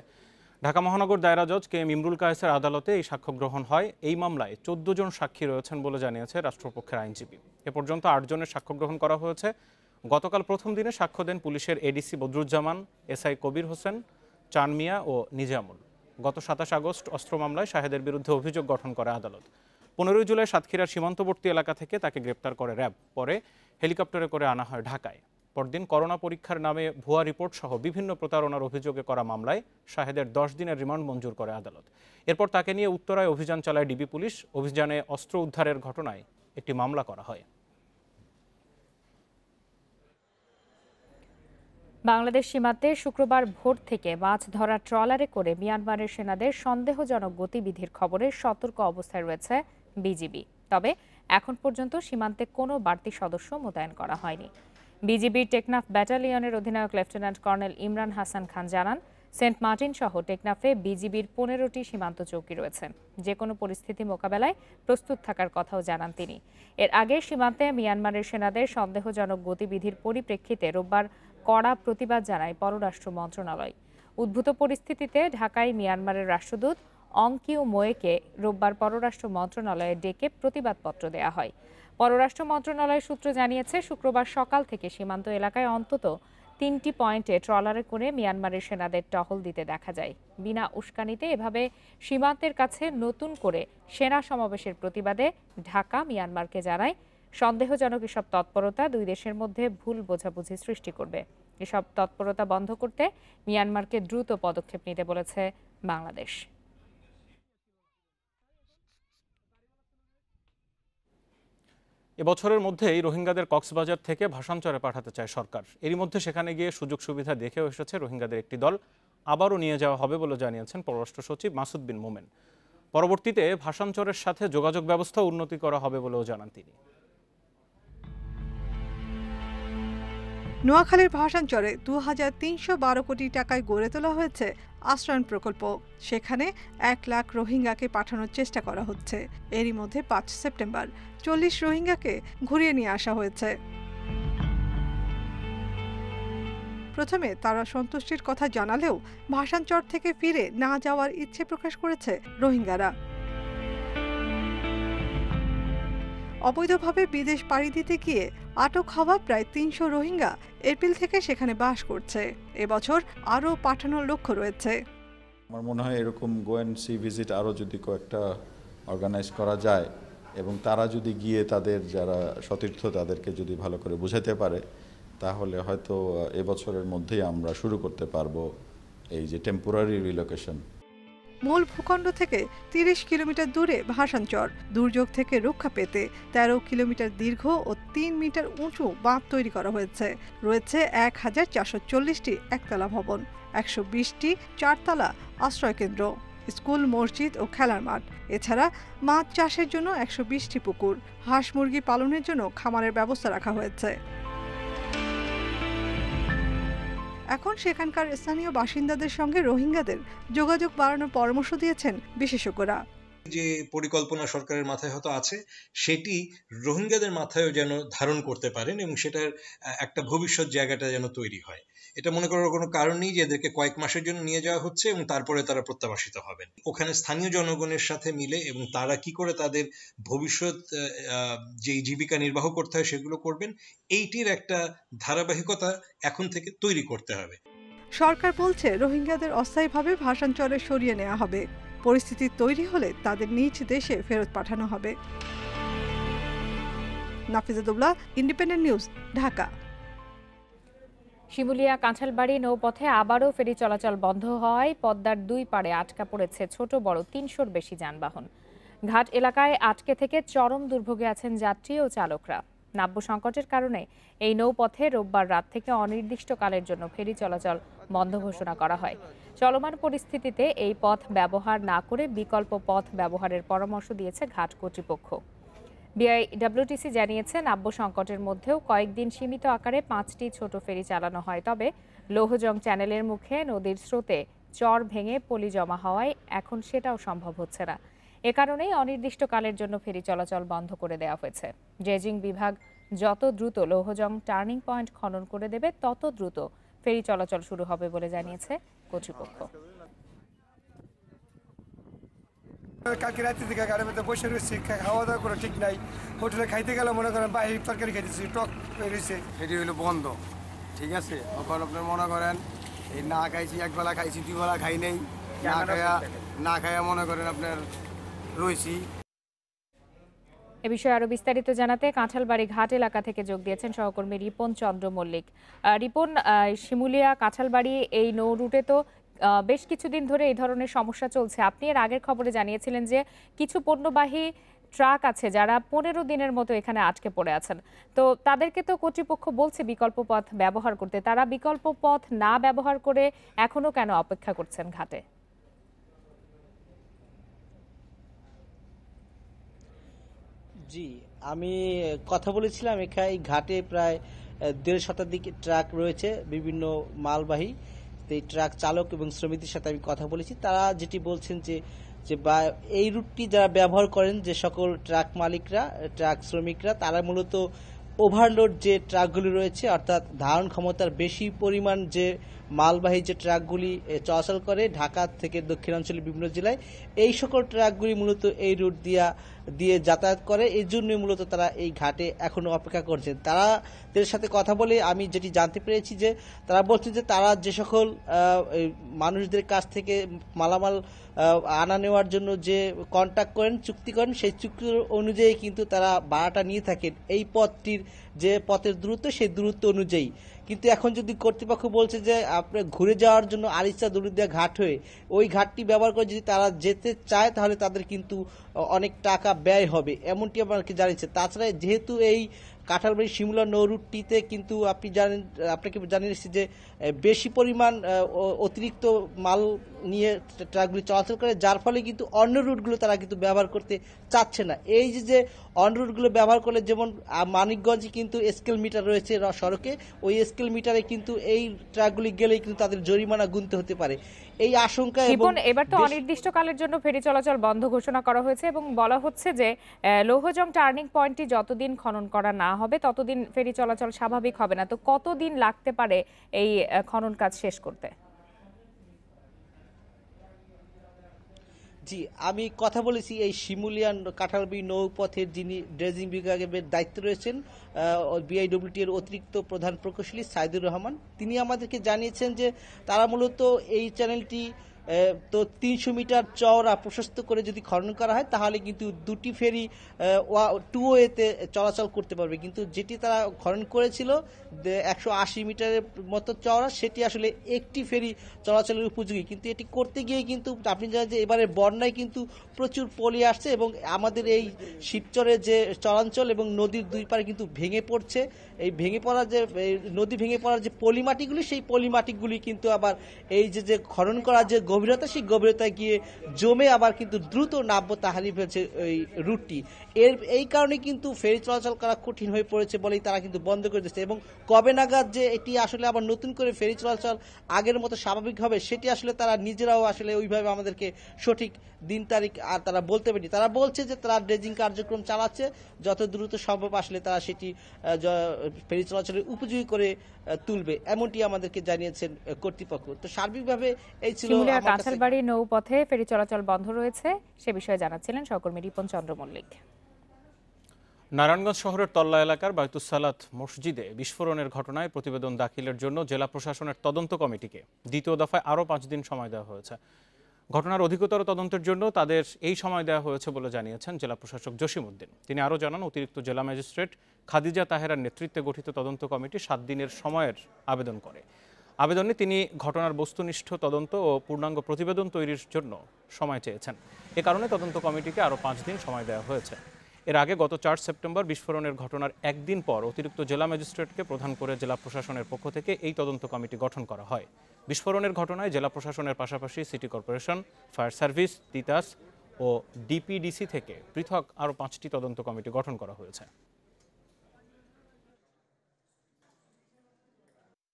ঢাকা মহানগর দায়রা জজ কে এম ইমরুল কায়েসের আদালতে এই সাক্ষ্য গ্রহণ হয়। এই মামলায় ১৪ জন সাক্ষী রয়েছেন বলে জানিয়েছে রাষ্ট্রপক্ষের আইনজীবী। এ পর্যন্ত ৮ জনের সাক্ষ্য গ্রহণ করা হয়েছে। গতকাল প্রথম দিনে সাক্ষ্য দেন পুলিশের এডিসি বদরুজ্জামান, এসআই কবির হোসেন, চান মিয়া ও নিজামুল। গত ২৭ আগস্ট অস্ত্র মামলায় শাহেদের বিরুদ্ধে অভিযোগ গঠন করে আদালত। ১৫ জুলাই সাতক্ষীরার সীমান্তবর্তী এলাকা থেকে তাকে গ্রেপ্তার করে র্যাব। পরে হেলিকপ্টারে করে আনা হয় ঢাকায়। পরদিন করোনা পরীক্ষার নামে ভুয়া রিপোর্ট সহ বিভিন্ন প্রতারণার অভিযোগে করা মামলায় শাহেদের ১০ দিনের রিমান্ড মঞ্জুর করে আদালত। এরপর তাকে নিয়ে উত্তরায় অভিযান চালায় ডিবি পুলিশ। অভিযানে অস্ত্র উদ্ধারের ঘটনায় একটি মামলা করা হয়। বাংলাদেশ সীমান্তে শুক্রবার ভোর থেকে মাছ ধরা ট্রলারে করে মিয়ানমারের সেনাদের সন্দেহজনক গতিবিধির খবরে সতর্ক অবস্থায় রয়েছে বিজিবি। তবে এখন পর্যন্ত সীমান্তে কোনো বাড়তি সদস্য মোতায়েন করা হয়নি। বিজিবির টেকনাফ ব্যাটালিয়নের অধিনায়ক লেফটেন্যান্ট কর্নেল ইমরান হাসান খান জানান, সেন্ট মার্টিন সহ টেকনাফে বিজিবির ১৫টি সীমান্ত চৌকি রয়েছে। যে কোনো পরিস্থিতি মোকাবেলায় প্রস্তুত থাকার কথাও জানান তিনি। এর আগে সীমান্তে মিয়ানমারের সেনাদের সন্দেহজনক গতিবিধির পরিপ্রেক্ষিতে রোববার কড়া প্রতিবাদ জানায় পররাষ্ট্র মন্ত্রণালয়। উদ্ভূত পরিস্থিতিতে ঢাকায় মিয়ানমারের রাষ্ট্রদূত অং কিউ মোয়েকে রোববার পররাষ্ট্র মন্ত্রণালয়ে ডেকে প্রতিবাদপত্র দেয়া হয়। পররাষ্ট্র মন্ত্রণালয়ের সূত্র জানিয়েছে, শুক্রবার সকাল থেকে সীমান্ত এলাকায় অন্তত ৩টি পয়েন্টে ট্রলারে করে মিয়ানমারের সেনাদের টহল দিতে দেখা যায়। বিনা উস্কানিতে এভাবে সীমান্তের কাছে নতুন করে সেনা সমাবেশের প্রতিবাদে ঢাকা মিয়ানমারকে জানায়, সন্দেহজনক এসব তৎপরতা দুই দেশের মধ্যে ভুল বোঝাবুঝি সৃষ্টি করবে। এসব তৎপরতা বন্ধ করতে মিয়ানমারকে দ্রুত পদক্ষেপ নিতে বলেছে বাংলাদেশ। এবছরের মধ্যেই রোহিঙ্গাদের কক্সবাজার থেকে ভাষান্তরে পাঠাতে চায় সরকার। এরই মধ্যে সেখানে গিয়ে সুযোগ সুবিধা দেখেও এসেছে রোহিঙ্গাদের একটি দল। আবারও নিয়ে যাওয়া হবে বলে জানিয়েছেন পররাষ্ট্র সচিব মাসুদ বিন মোমেন। পরবর্তীতে ভাষান্তরের সাথে যোগাযোগ ব্যবস্থা উন্নতি করা হবে বলেও জানান তিনি। নোয়াখালীর ভাসানচরে ২৩১২ কোটি টাকায় গড়ে তোলা হয়েছে আশ্রয়ণ প্রকল্প। সেখানে ১ লাখ রোহিঙ্গাকে পাঠানোর চেষ্টা করা হচ্ছে। এরই মধ্যে ৫ সেপ্টেম্বর ৪০ রোহিঙ্গাকে ঘুরিয়ে নিয়ে আসা হয়েছে। প্রথমে তারা সন্তুষ্টির কথা জানালেও ভাসানচর থেকে ফিরে না যাওয়ার ইচ্ছে প্রকাশ করেছে রোহিঙ্গারা। অবৈধভাবে বিদেশ পাড়ি দিতে গিয়ে আটক হওয়া প্রায় ৩০০ রোহিঙ্গা এপ্রিল থেকে সেখানে বাস করছে। এবছর আরও পাঠানোর লক্ষ্য রয়েছে। আমার মনে হয় এরকম গো অ্যান্ড সি ভিজিট আরও যদি কয়েকটা অর্গানাইজ করা যায় এবং তারা যদি গিয়ে তাদের যারা সতীর্থ তাদেরকে যদি ভালো করে বোঝাতে পারে, তাহলে হয়তো এবছরের মধ্যেই আমরা শুরু করতে পারবো এই যে টেম্পোরারি রিলোকেশন। মূল ভূখণ্ড থেকে ৩০ কিলোমিটার দূরে ভাসানচর। দুর্যোগ থেকে রক্ষা পেতে ১৩ কিলোমিটার দীর্ঘ ও ৩ মিটার উঁচু বাঁধ তৈরি করা হয়েছে। রয়েছে ১,৪৪০টি একতলা ভবন, ১২০টি চারতলা আশ্রয়কেন্দ্র, স্কুল, মসজিদ ও খেলার মাঠ। এছাড়া মাছ চাষের জন্য ১২০টি পুকুর, হাঁস মুরগি পালনের জন্য খামারের ব্যবস্থা রাখা হয়েছে। এখন সেখানকার স্থানীয় বাসিন্দাদের সঙ্গে রোহিঙ্গাদের যোগাযোগ বাড়ানোর পরামর্শ দিয়েছেন বিশেষজ্ঞরা। যে পরিকল্পনা সরকারের মাথায় হয়তো আছে, সেটি রোহিঙ্গাদের মাথায়ও যেন ধারণ করতে পারেন এবং সেটার একটা ভবিষ্যৎ জায়গাটা যেন তৈরি হয়। এটা মনে করার কোনো কারণ নেই যে এদেরকে কয়েক মাসের জন্য নিয়ে যাওয়া হচ্ছে এবং তারপরে তারা প্রত্যাবাসিত হবেন। ওখানে স্থানীয় জনগণের সাথে মিলে এবং তারা কি করে তাদের ভবিষ্যৎ যে জীবিকা নির্বাহ করতে হয় সেগুলো করবেন, এইটির একটা ধারাবাহিকতা এখন থেকে তৈরি করতে হবে। সরকার বলছে রোহিঙ্গাদের অস্থায়ীভাবে ভাসানচরে সরিয়ে নেওয়া হবে। পরিস্থিতি তৈরি হলে তাদের নিজ দেশে ফেরত পাঠানো হবে। নাফিজাতুল্লাহ, ইন্ডিপেন্ডেন্ট নিউজ, ঢাকা। শিমুলিয়া কাঁঠালবাড়ি নৌপথে আবারও ফেরি চলাচল বন্ধ হওয়ায় পদ্মার দুই পাড়ে আটকা পড়েছে ছোট বড় ৩০০-র বেশি যানবাহন। ঘাট এলাকায় আটকে থেকে চরম দুর্ভোগে আছেন যাত্রী ও চালকরা। নাব্য সংকটের কারণে এই নৌপথে রোববার রাত থেকে অনির্দিষ্টকালের জন্য ফেরি চলাচল বন্ধ ঘোষণা করা হয়। চলমান পরিস্থিতিতে এই পথ ব্যবহার না করে বিকল্প পথ ব্যবহারের পরামর্শ দিয়েছে ঘাট কর্তৃপক্ষ। বিআইডব্লিউটিসি জানিয়েছে নাব্য সংকটের মধ্যেও কয়েকদিন সীমিত আকারে 5টি ছোট ফেরি চালানো হয়। তবে লৌহজং চ্যানেলের মুখে নদীর স্রোতে চর ভেঙে পলি জমা হওয়ায় এখন সেটাও সম্ভব হচ্ছে না। এ কারণেই অনির্দিষ্টকালের জন্য ফেরি চলাচল বন্ধ করে দেওয়া হয়েছে। ড্রেজিং বিভাগ যত দ্রুত লৌহজং টার্নিং পয়েন্ট খনন করে দেবে তত দ্রুত ফেরি চলাচল শুরু হবে বলে জানিয়েছে কর্তৃপক্ষ। কালকে রাত্রি থেকে গাড়ির মধ্যে বসে রয়েছি, খাওয়া দাওয়া করে ঠিক নাই। হোটেলে খাইতে গেলে মনে করেন বাইরে তরকারি খাইতেছি, টক রয়েছে। ফেরি হইলো বন্ধ, ঠিক আছে। ওখানে আপনার মনে করেন এই না খাইছি, একবেলা খাইছি, দুবেলা খাই নাই, না খাইয়া মনে করেন আপনার রয়েছি। এ বিষয়ে আরো বিস্তারিত জানাতে কাঁঠালবাড়ি ঘাট এলাকা থেকে যোগ দিয়েছেন সহকর্মী রিপন চন্দ্র মল্লিক। রিপন, শিমুলিয়া কাঁঠালবাড়ি এই নৌ রুটে তো বেশ কিছুদিন ধরে এই ধরনের সমস্যা চলছে। আপনি এর আগের খবরে জানিয়েছিলেন যে কিছু পণ্যবাহী ট্রাক আছে যারা 15 দিনের মতো এখানে আটকে পড়ে আছেন। তো তাদেরকে তো কর্তৃপক্ষ বলছে বিকল্প পথ ব্যবহার করতে, তারা বিকল্প পথ না ব্যবহার করে এখনো কেন অপেক্ষা করছেন ঘাটে? জি, আমি কথা বলেছিলাম এই ঘাটে প্রায় 1.5 শতাধিক ট্রাক রয়েছে বিভিন্ন মালবাহী। এই ট্রাক চালক এবং শ্রমিকদের সাথে আমি কথা বলেছি। তারা যেটি বলছেন যে এই রুটটি যারা ব্যবহার করেন, যে সকল ট্রাক মালিকরা, ট্রাক শ্রমিকরা, তারা মূলত ওভারলোড যে ট্রাকগুলি রয়েছে, অর্থাৎ ধারণ ক্ষমতার বেশি পরিমাণ যে মালবাহী যে ট্রাকগুলি চলাচল করে ঢাকা থেকে দক্ষিণাঞ্চলের বিভিন্ন জেলায়, এই সকল ট্রাকগুলি মূলত এই রুট দিয়ে যাতায়াত করে। এই জন্যই মূলত তারা এই ঘাটে এখনো অপেক্ষা করছেন। তাদের সাথে কথা বলে আমি যেটি জানতে পেরেছি যে তারা বলছেন যে তারা যে সকল মানুষদের কাছ থেকে মালামাল আনা নেওয়ার জন্য যে কন্ট্যাক্ট করেন, চুক্তি করেন, সেই চুক্তি অনুযায়ী কিন্তু তারা ভাড়াটা নিয়ে থাকেন এই পথটির যে পথের দূরত্ব, সেই দূরত্ব অনুযায়ী। কিন্তু এখন যদি কর্তৃপক্ষ বলছে যে আপনার ঘুরে যাওয়ার জন্য আরিচা দড়িদিয়া ঘাট হয়ে ওই ঘাটটি ব্যবহার করে যদি তারা যেতে চায়, তাহলে তাদের কিন্তু অনেক টাকা ব্যয় হবে, এমনটি আমাকে জানিয়েছে। তাছাড়া যেহেতু এই কাঁঠালবাড়ি শিমুলা নৌ রুটটিতে কিন্তু আপনাকে জানিয়েছি যে বেশি পরিমাণ অতিরিক্ত মাল নিয়ে ট্রাকগুলি চলাচল করে, যার ফলে কিন্তু অন্য রুটগুলো তারা কিন্তু ব্যবহার করতে চাচ্ছে না। এই যে অন্য রুটগুলো ব্যবহার করলে, যেমন মানিকগঞ্জে কিন্তু স্কেল মিটার রয়েছে সড়কে, ওই স্কেল মিটারে কিন্তু এই ট্রাকগুলি গেলেই কিন্তু তাদের জরিমানা গুনতে হতে পারে, এই আশঙ্কা। এবার তো অনির্দিষ্টকালের জন্য ফেরি চলাচল বন্ধ ঘোষণা করা হয়েছে এবং বলা হচ্ছে যে লৌহজং টার্নিং পয়েন্টটি যতদিন খনন করা না হবে ততদিন ফেরি চলাচল স্বাভাবিক হবে না। তো কতদিন লাগতে পারে এই খনন কাজ শেষ করতে? জি, আমি কথা বলেছি এই শিমুলিয়ান কাঁঠালবাড়ি নৌপথের যিনি ড্রেজিং বিভাগের দায়িত্বে রয়েছেন বিআইডব্লিউটি এর অতিরিক্ত প্রধান প্রকৌশলী সাইদুর রহমান। তিনি আমাদেরকে জানিয়েছেন যে তারা মূলত এই চ্যানেলটি তো 300 মিটার চওড়া প্রশস্ত করে যদি খনন করা হয় তাহলে কিন্তু দুটি ফেরি টু ওয়েতে চলাচল করতে পারবে, কিন্তু যেটি তারা খনন করেছিল 180 মিটারের মতো চওড়া, সেটি আসলে একটি ফেরি চলাচলের উপযোগী। কিন্তু এটি করতে গিয়ে কিন্তু আপনি জানেন যে এবারে বন্যায় কিন্তু প্রচুর পলি আসছে এবং আমাদের এই শিবচরের যে চরাঞ্চল এবং নদীর দুই পারে কিন্তু ভেঙে পড়ছে। এই ভেঙে পড়ার যে নদী ভেঙে পড়ার যে পলিমাটিগুলি, সেই পলিমাটিগুলি কিন্তু আবার এই যে খনন করার যে গভীরতা, সেই গভীরতায় গিয়ে জমে আবার কিন্তু দ্রুত নাব্যতা হারিয়ে ফেলছে এই রুটটি। এই কারণে কিন্তু ফেরি চলাচল করা কঠিন হয়ে পড়েছে বলেই তারা কিন্তু বন্ধ করে দিচ্ছে। এবং কবে নাগাদ যে এটি আসলে আবার নতুন করে ফেরি চলাচল আগের মতো স্বাভাবিক হবে, সেটি আসলে তারা নিজেরাও আসলে ওইভাবে আমাদেরকে সঠিক দিন তারিখ আর তারা বলতে পারেনি। তারা বলছে যে তারা ড্রেজিং কার্যক্রম চালাচ্ছে, যত দ্রুত সম্ভব আসলে তারা সেটি ফেরি চলাচলের উপযোগী করে তুলবে, এমনটি আমাদেরকে জানিয়েছেন কর্তৃপক্ষ। তো সার্বিকভাবে এই ছিল। কাঁঠালবাড়ি নৌপথে ফেরি চলাচল বন্ধ রয়েছে, সে বিষয়ে জানাচ্ছিলেন সহকর্মী রিপন চন্দ্র মল্লিক। নারায়ণগঞ্জ শহরের তল্লা এলাকার বাইতুস সালাত মসজিদে বিস্ফোরণের ঘটনায় প্রতিবেদন দাখিলের জন্য জেলা প্রশাসনের তদন্ত কমিটিকে দ্বিতীয় দফায় আরও 5 দিন সময় দেওয়া হয়েছে। ঘটনার অধিকতর তদন্তের জন্য তাদের এই সময় দেওয়া হয়েছে বলে জানিয়েছেন জেলা প্রশাসক জসিম উদ্দিন। তিনি আরও জানান, অতিরিক্ত জেলা ম্যাজিস্ট্রেট খাদিজা তাহেরার নেতৃত্বে গঠিত তদন্ত কমিটি 7 দিনের সময়ের আবেদন করে। আবেদনে তিনি ঘটনার বস্তুনিষ্ঠ তদন্ত ও পূর্ণাঙ্গ প্রতিবেদন তৈরির জন্য সময় চেয়েছেন। এ কারণে তদন্ত কমিটিকে আরও 5 দিন সময় দেওয়া হয়েছে। এর আগে গত 4 সেপ্টেম্বর বিস্ফোরণের ঘটনার একদিন পর অতিরিক্ত জেলা ম্যাজিস্ট্রেটকে প্রধান করে জেলা প্রশাসনের পক্ষ থেকে এই তদন্ত কমিটি গঠন করা হয়। বিস্ফোরণের ঘটনায় জেলা প্রশাসনের পাশাপাশি city corporation, fire service, Titas ও ডিপিডিসি থেকে পৃথক আরও 5টি তদন্ত কমিটি গঠন করা হয়েছে।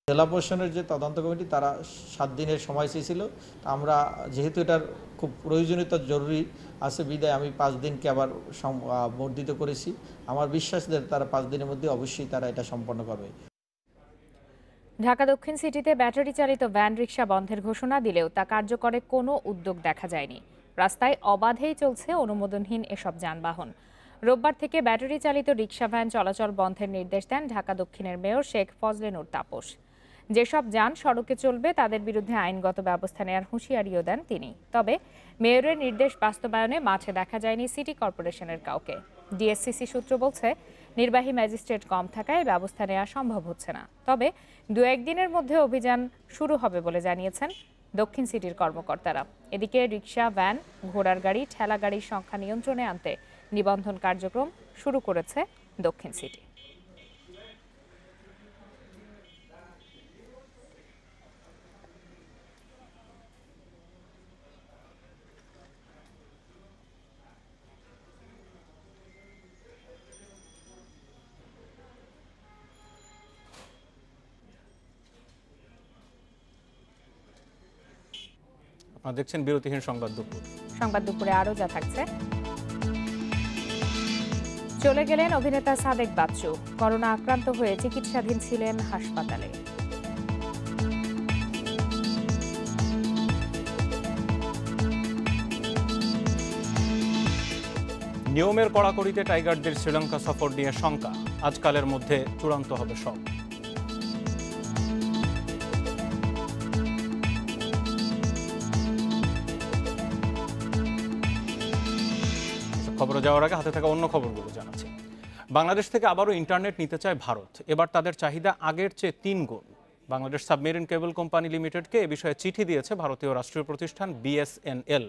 জেলা প্রশাসনের যে তদন্ত কমিটি তারা 7 দিনের সময় চেয়েছিল। আমরা যেহেতু এটার খুব প্রয়োজনীয়তা জরুরি আছে বিদায় আমি 5 দিনকে আবার বর্ধিত করেছি। আমার বিশ্বাস যে তারা 5 দিনের মধ্যে অবশ্যই তারা এটা সম্পন্ন করবে। ঢাকা দক্ষিণ সিটিতে ব্যাটারি চালিত ভ্যান রিক্সা বন্ধের ঘোষণা দিলেও তা কার্যকরে কোনো উদ্যোগ দেখা যায়নি। রাস্তায় অবাধেই চলছে অনুমোদনহীন এসব যানবাহন। রোববার থেকে ব্যাটারি চালিত রিক্সা ভ্যান চলাচল বন্ধের নির্দেশ দেন ঢাকা দক্ষিণের মেয়র শেখ ফজলে নূর তাপস। যেসব যান সড়কে চলবে তাদের বিরুদ্ধে আইনগত ব্যবস্থা নেওয়ার হুঁশিয়ারিও দেন তিনি। তবে মেয়রের নির্দেশ বাস্তবায়নে মাঠে দেখা যায়নি সিটি কর্পোরেশনের কাউকে। ডিএসসিসি সূত্র বলছে, নির্বাহী ম্যাজিস্ট্রেট কম থাকায় ব্যবস্থা নেওয়া সম্ভব হচ্ছে না। তবে 2-1 দিনের মধ্যে অভিযান শুরু হবে বলে জানিয়েছেন দক্ষিণ সিটির কর্মকর্তারা। এদিকে রিক্সা, ভ্যান, ঘোড়ার গাড়ি, ঠেলা গাড়ির সংখ্যা নিয়ন্ত্রণে আনতে নিবন্ধন কার্যক্রম শুরু করেছে দক্ষিণ সিটি। আপনারা দেখছেন বিরতিহীন সংবাদ দুপুর। সংবাদ দুপুরে আরও যা থাকছে, চলে গেলেন অভিনেতা সাদেক বাচ্চু। করোনা আক্রান্ত হয়ে চিকিৎসাধীন ছিলেন হাসপাতালে। নিয়মের কড়াকড়িতে টাইগারদের শ্রীলঙ্কা সফর নিয়ে শঙ্কা, আজকালের মধ্যে চূড়ান্ত হবে সব। খবরে যাওয়ার আগে হাতে থাকা অন্য খবরগুলো জানাচ্ছি। বাংলাদেশ থেকে আবারও ইন্টারনেট নিতে চায় ভারত। এবার তাদের চাহিদা আগের চেয়ে 3 গুণ। বাংলাদেশ সাবমেরিন কেবল কোম্পানি লিমিটেডকে এ বিষয়ে চিঠি দিয়েছে ভারতীয় রাষ্ট্রীয় প্রতিষ্ঠান বিএসএনএল।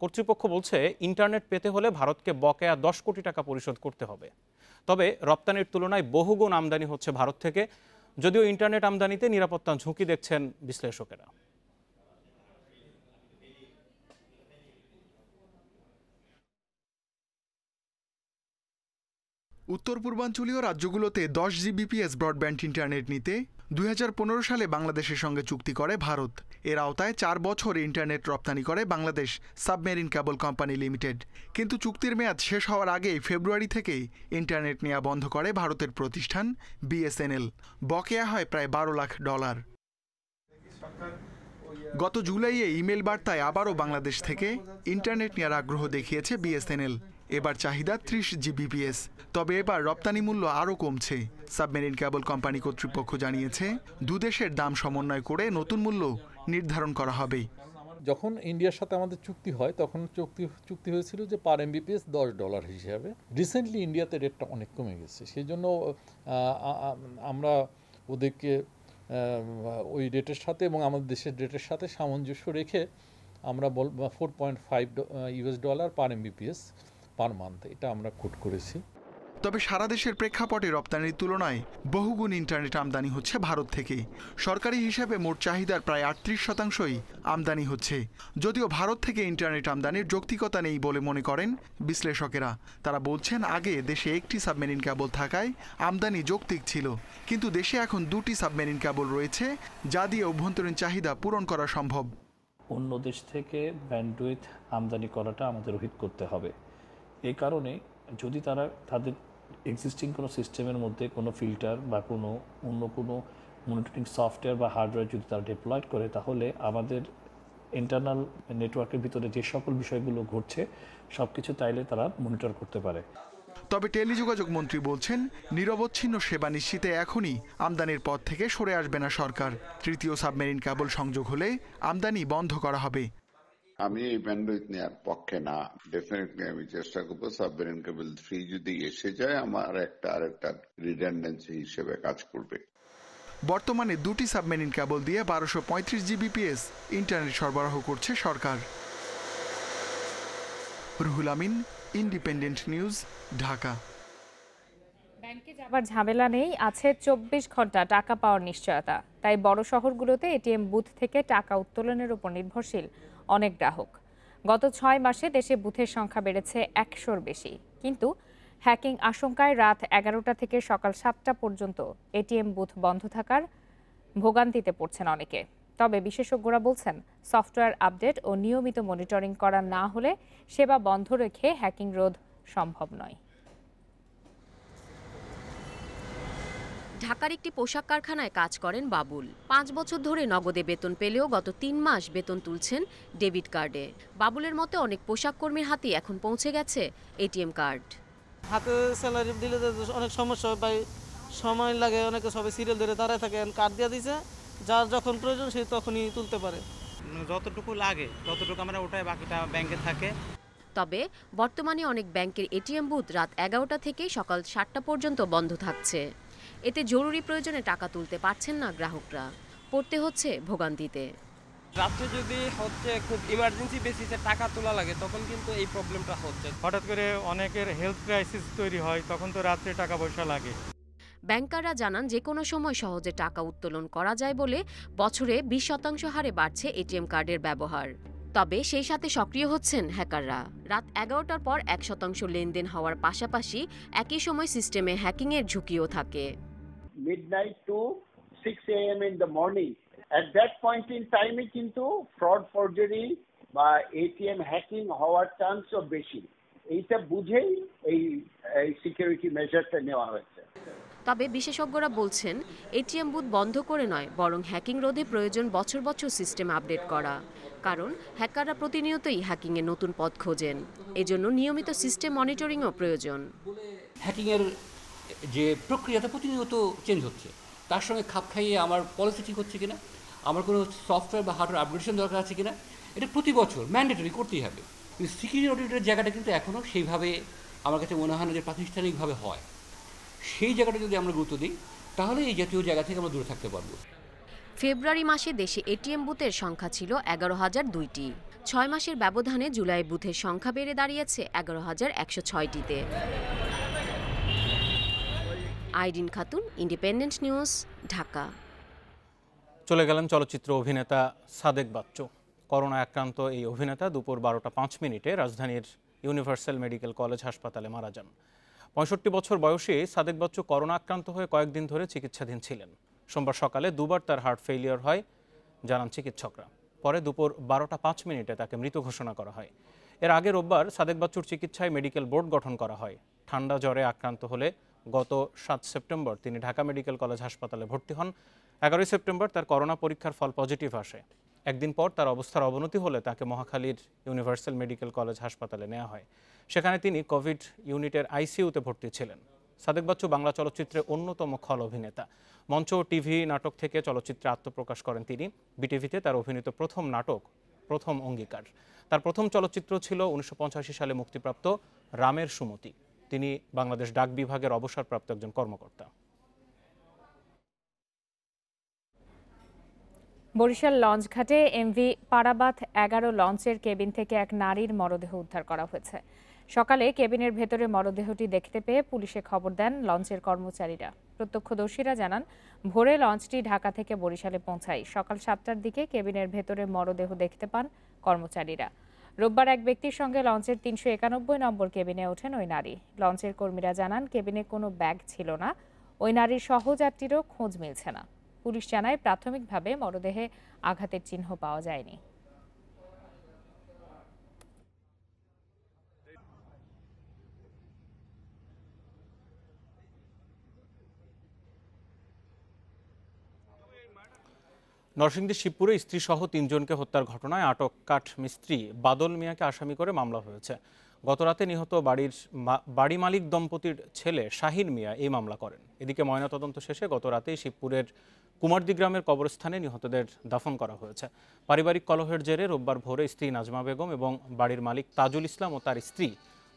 কর্তৃপক্ষ বলছে, ইন্টারনেট পেতে হলে ভারতকে বকেয়া 10 কোটি টাকা পরিশোধ করতে হবে। তবে রপ্তানির তুলনায় বহুগুণ আমদানি হচ্ছে ভারত থেকে, যদিও ইন্টারনেট আমদানিতে নিরাপত্তা ঝুঁকি দেখছেন বিশ্লেষকেরা। উত্তর পূর্বাঞ্চলীয় রাজ্যগুলোতে 10 জিবিপিএস ব্রডব্যান্ড ইন্টারনেট নিতে 2015 সালে বাংলাদেশের সঙ্গে চুক্তি করে ভারত। এর আওতায় 4 বছর ইন্টারনেট রপ্তানি করে Bangladesh submarine cable company limited. কিন্তু চুক্তির মেয়াদ শেষ হওয়ার আগেই ফেব্রুয়ারি থেকেই ইন্টারনেট নেওয়া বন্ধ করে ভারতের প্রতিষ্ঠান বিএসএনএল। বকেয়া হয় প্রায় $12 লাখ। গত জুলাইয়ে ইমেল বার্তায় আবারও বাংলাদেশ থেকে ইন্টারনেট নেওয়ার আগ্রহ দেখিয়েছে বিএসএনএল। এবার চাহিদা 30 জিবিপিএস। তবে এবার রপ্তানি মূল্য আরও কমছে। সাবমেরিন কেবল কোম্পানি কর্তৃপক্ষ জানিয়েছে, দুদেশের দাম সমন্বয় করে নতুন মূল্য নির্ধারণ করা হবে। যখন ইন্ডিয়ার সাথে আমাদের চুক্তি হয় তখন চুক্তি হয়েছিল যে পার এমবিপিএস $10 হিসাবে। রিসেন্টলি ইন্ডিয়াতে রেটটা অনেক কমে গেছে, সেই জন্য আমরা ওদেরকে ওই রেটের সাথে এবং আমাদের দেশের রেটের সাথে সামঞ্জস্য রেখে আমরা $4.5 পার এমবিপিএস পার মান্থ এটা আমরা কোট করেছি। তবে সারা দেশের প্রেক্ষাপটে রপ্তানির তুলনায় বহুগুণ ইন্টারনেট আমদানি হচ্ছে ভারত থেকে। সরকারি হিসাবে মোট চাহিদার প্রায় 38% আমদানি হচ্ছে। যদিও ভারত থেকে ইন্টারনেট আমদানির যৌক্তিকতা নেই বলে মনে করেন বিশ্লেষকেরা। তারা বলছেন, আগে দেশে একটি সাবমেরিন কেবল থাকায় আমদানি যৌক্তিক ছিল, কিন্তু দেশে এখন 2টি সাবমেরিন কেবল রয়েছে, যা দিয়ে অভ্যন্তরীণ চাহিদা পূরণ করা সম্ভব। অন্য দেশ থেকে ব্যান্ডউইথ আমদানি করাটা আমাদের রোহিত করতে হবে। এই কারণে যদি তারা তাদের এক্সিস্টিং কোনো সিস্টেমের মধ্যে কোনো ফিল্টার বা অন্য কোনো মনিটরিং সফটওয়্যার বা হার্ডওয়্যার যদি তারা ডেপ্লয়েড করে, তাহলে আমাদের ইন্টারনাল নেটওয়ার্কের ভিতরে যে সকল বিষয়গুলো ঘটছে সব কিছু তাইলে তারা মনিটর করতে পারে। তবে টেলিযোগাযোগ মন্ত্রী বলছেন, নিরবচ্ছিন্ন সেবা নিশ্চিতে এখনই আমদানির পথ থেকে সরে আসবে না সরকার। তৃতীয় সাবমেরিন কেবল সংযোগ হলে আমদানি বন্ধ করা হবে। আমি এই ব্যান্ডউইথ নেওয়ার পক্ষে না। ডেফিনেটলি আমি চেষ্টা করবো সাবমেরিন কেবল 3 যদি এসে যায় আমার আরেকটা রিডান্ডেন্সি হিসেবে কাজ করবে। বর্তমানে 2টি সাবমেরিন কেবল দিয়ে 1235 জিবিপিএস ইন্টারনেট সরবরাহ করছে সরকার। Ruhul Amin, independent news, Dhaka. ব্যাংকে যাবার ঝামেলা নেই, আছে 24 ঘন্টা টাকা পাওয়ার নিশ্চয়তা। তাই বড় শহরগুলোতে এটিএম বুথ থেকে টাকা উত্তোলনের উপর নির্ভরশীল অনেক গ্রাহক। গত 6 মাসে দেশে বুথের সংখ্যা বেড়েছে 100-র বেশি। কিন্তু হ্যাকিং আশঙ্কায় রাত 11টা থেকে সকাল 7টা পর্যন্ত এটিএম বুথ বন্ধ থাকার ভোগান্তিতে পড়ছেন অনেকে। তবে বিশেষজ্ঞরা বলছেন, সফটওয়্যার আপডেট ও নিয়মিত মনিটরিং করা না হলে সেবা বন্ধ রেখে হ্যাকিং রোধ সম্ভব নয়। ঢাকার একটি পোশাক কারখানায় কাজ করেন বাবুল। 5 বছর ধরে নগদে বেতন পেলেও গত 3 মাস বেতন তুলছেন ডেবিট কার্ডে। বাবুলের মতে অনেক পোশাক কর্মীর হাতে এখন পৌঁছে গেছে এটিএম কার্ড। হাতে স্যালারি দিলে অনেক সমস্যা হয়, ভাই সময় লাগে, অনেকে সবাই সিরিয়াল ধরে দাঁড়ায় থাকে। কার্ড দিয়ে দিয়েছে, যার যখন প্রয়োজন সে তখনই তুলতে পারে। যতটুকু লাগে ততটুকু আমরা ওটাই, বাকিটা ব্যাংকে থাকে। তবে বর্তমানে অনেক ব্যাংকের এটিএম বুথ রাত 11টা থেকে সকাল 7টা পর্যন্ত বন্ধ থাকছে। এতে জরুরি প্রয়োজনে টাকা তুলতে পারছেন না গ্রাহকরা, পড়তে হচ্ছে ভোগান্তিতে। রাত্রে যদি হচ্ছে খুব ইমার্জেন্সি বেসিসে টাকা তোলা লাগে তখন কিন্তু এই প্রবলেমটা হচ্ছে। হঠাৎ করে অনেকের হেলথ ক্রাইসিস তৈরি হয়, তখন তো রাত্রে টাকা পয়সা লাগে। ব্যাংকাররা জানান, যে কোনো সময় সহজে টাকা উত্তোলন করা যায় বলে বছরে 20% হারে বাড়ছে এটিএম কার্ডের ব্যবহার। তবে সেই সাথে সক্রিয় হচ্ছেন হ্যাকাররা। রাত 11টার পর 1% লেনদেন হওয়ার পাশাপাশি একই সময় সিস্টেমে হ্যাকিংয়ের ঝুঁকিও থাকে। midnight to 6 AM in the morning. At that point in time কিন্তু fraud forgery বা ATM hacking হওয়ার চান্সও বেশি। এইটা বুঝেই এই সিকিউরিটি মেজারটা নেওয়া হয়েছে। তবে বিশেষজ্ঞরা বলছেন, এটিএম বুথ বন্ধ করে নয়, বরং হ্যাকিং রোধে প্রয়োজন বছর বছর সিস্টেম আপডেট করা। কারণ হ্যাকাররা প্রতিনিয়তই হ্যাকিংয়ের নতুন পথ খোঁজেন। এজন্য নিয়মিত সিস্টেম মনিটরিংও প্রয়োজন। হ্যাকিংয়ের যে প্রক্রিয়াটা প্রতিনিয়ত চেঞ্জ হচ্ছে, তার সঙ্গে খাপ খাইয়ে আমার পলিসি ঠিক হচ্ছে কিনা, আমার কোনো সফটওয়্যার বা হার্ডওয়্যার আপগ্রেডেশন দরকার আছে কিনা, এটা প্রতি বছর ম্যান্ডেটরি করতেই হবে। কিন্তু সিকিউরিটি অডিটের জায়গাটা কিন্তু এখনও সেইভাবে আমার কাছে মনে হয় না যে প্রাতিষ্ঠানিকভাবে হয়। সেই জায়গাটা যদি আমরা গুরুত্ব দিই, তাহলে এই জাতীয় জায়গা থেকে আমরা দূরে থাকতে পারবো। ফেব্রুয়ারি মাসে দেশে এটিএম বুথের সংখ্যা ছিল 11,002টি। 6 মাসের ব্যবধানে জুলাই বুথের সংখ্যা বেড়ে দাঁড়িয়েছে 11,106টিতে। Irin Khatun, independent news, Dhaka. চলে গেলেন চলচ্চিত্র অভিনেতা সাদেক বাচ্চু। করোনা আক্রান্ত এই অভিনেতা দুপুর 12টা 5 মিনিটে রাজধানীর ইউনিভার্সাল মেডিকেল কলেজ হাসপাতালে মারা যান। 65 বছর বয়সী সাদেক বাচ্চু করোনা আক্রান্ত হয়ে কয়েকদিন ধরে চিকিৎসাধীন ছিলেন। সোমবার সকালে দুবার তার হার্ট ফেইলিওর হয় জানান চিকিৎসকরা। পরে দুপুর 12টা 5 মিনিটে তাকে মৃত ঘোষণা করা হয়। এর আগে রোববার সাদেক বাচ্চুর চিকিৎসায় মেডিকেল বোর্ড গঠন করা হয়। ঠান্ডা জ্বরে আক্রান্ত হলে গত 7 সেপ্টেম্বর তিনি ঢাকা মেডিকেল কলেজ হাসপাতালে ভর্তি হন। 11 সেপ্টেম্বর তার করোনা পরীক্ষার ফল পজিটিভ আসে। একদিন পর তার অবস্থার অবনতি হলে তাকে মহাখালীর ইউনিভার্সাল মেডিকেল কলেজ হাসপাতালে নেওয়া হয়। সেখানে তিনি কোভিড ইউনিটের আইসিইউতে ভর্তি ছিলেন। সাদেক বাচ্চু বাংলা চলচ্চিত্রের অন্যতম খল অভিনেতা। মঞ্চ ও টিভি নাটক থেকে চলচ্চিত্রে আত্মপ্রকাশ করেন তিনি। বিটিভিতে তার অভিনীত প্রথম নাটক প্রথম অঙ্গীকার। তার প্রথম চলচ্চিত্র ছিল 1985 সালে মুক্তিপ্রাপ্ত রামের সুমতি। তিনি বাংলাদেশ ডাক বিভাগের অবসরপ্রাপ্ত একজন কর্মকর্তা। বরিশাল লঞ্চঘাটে এমভি পারাবাত 11 লঞ্চের কেবিন থেকে এক নারীর মরদেহ উদ্ধার করা হয়েছে। সকালে কেবিনের ভেতরে মরদেহটি দেখতে পেয়ে পুলিশে খবর দেন লঞ্চের কর্মচারীরা। প্রত্যক্ষদর্শীরা জানান, ভোরে লঞ্চটি ঢাকা থেকে বরিশালে পৌঁছায়। সকাল 7টার দিকে কেবিনের ভেতরে মরদেহ দেখতে পান কর্মচারীরা। রোববার এক ব্যক্তির সঙ্গে লঞ্চের 391 নম্বর কেবিনে ওঠেন ওই নারী। লঞ্চের কর্মীরা জানান, কেবিনে কোনো ব্যাগ ছিল না। ওই নারীর সহযাত্রীরও খোঁজ মিলছে না। পুলিশ জানায়, প্রাথমিকভাবে মরদেহে আঘাতের চিহ্ন পাওয়া যায়নি। নরসিংদীর শিবপুরে স্ত্রীসহ 3 জনকে হত্যার ঘটনায় আটক কাঠ মিস্ত্রি বাদল মিয়াকে আসামি করে মামলা হয়েছে। গতরাতে নিহত বাড়ি মালিক দম্পতির ছেলে শাহিন মিয়া এই মামলা করেন। এদিকে ময়নাতদন্ত শেষে গতরাতেই শিবপুরের কুমারদি গ্রামের কবরস্থানে নিহতদের দাফন করা হয়েছে। পারিবারিক কলহের জেরে রোববার ভোরে স্ত্রী নাজমা বেগম এবং বাড়ির মালিক তাজুল ইসলাম ও তার স্ত্রী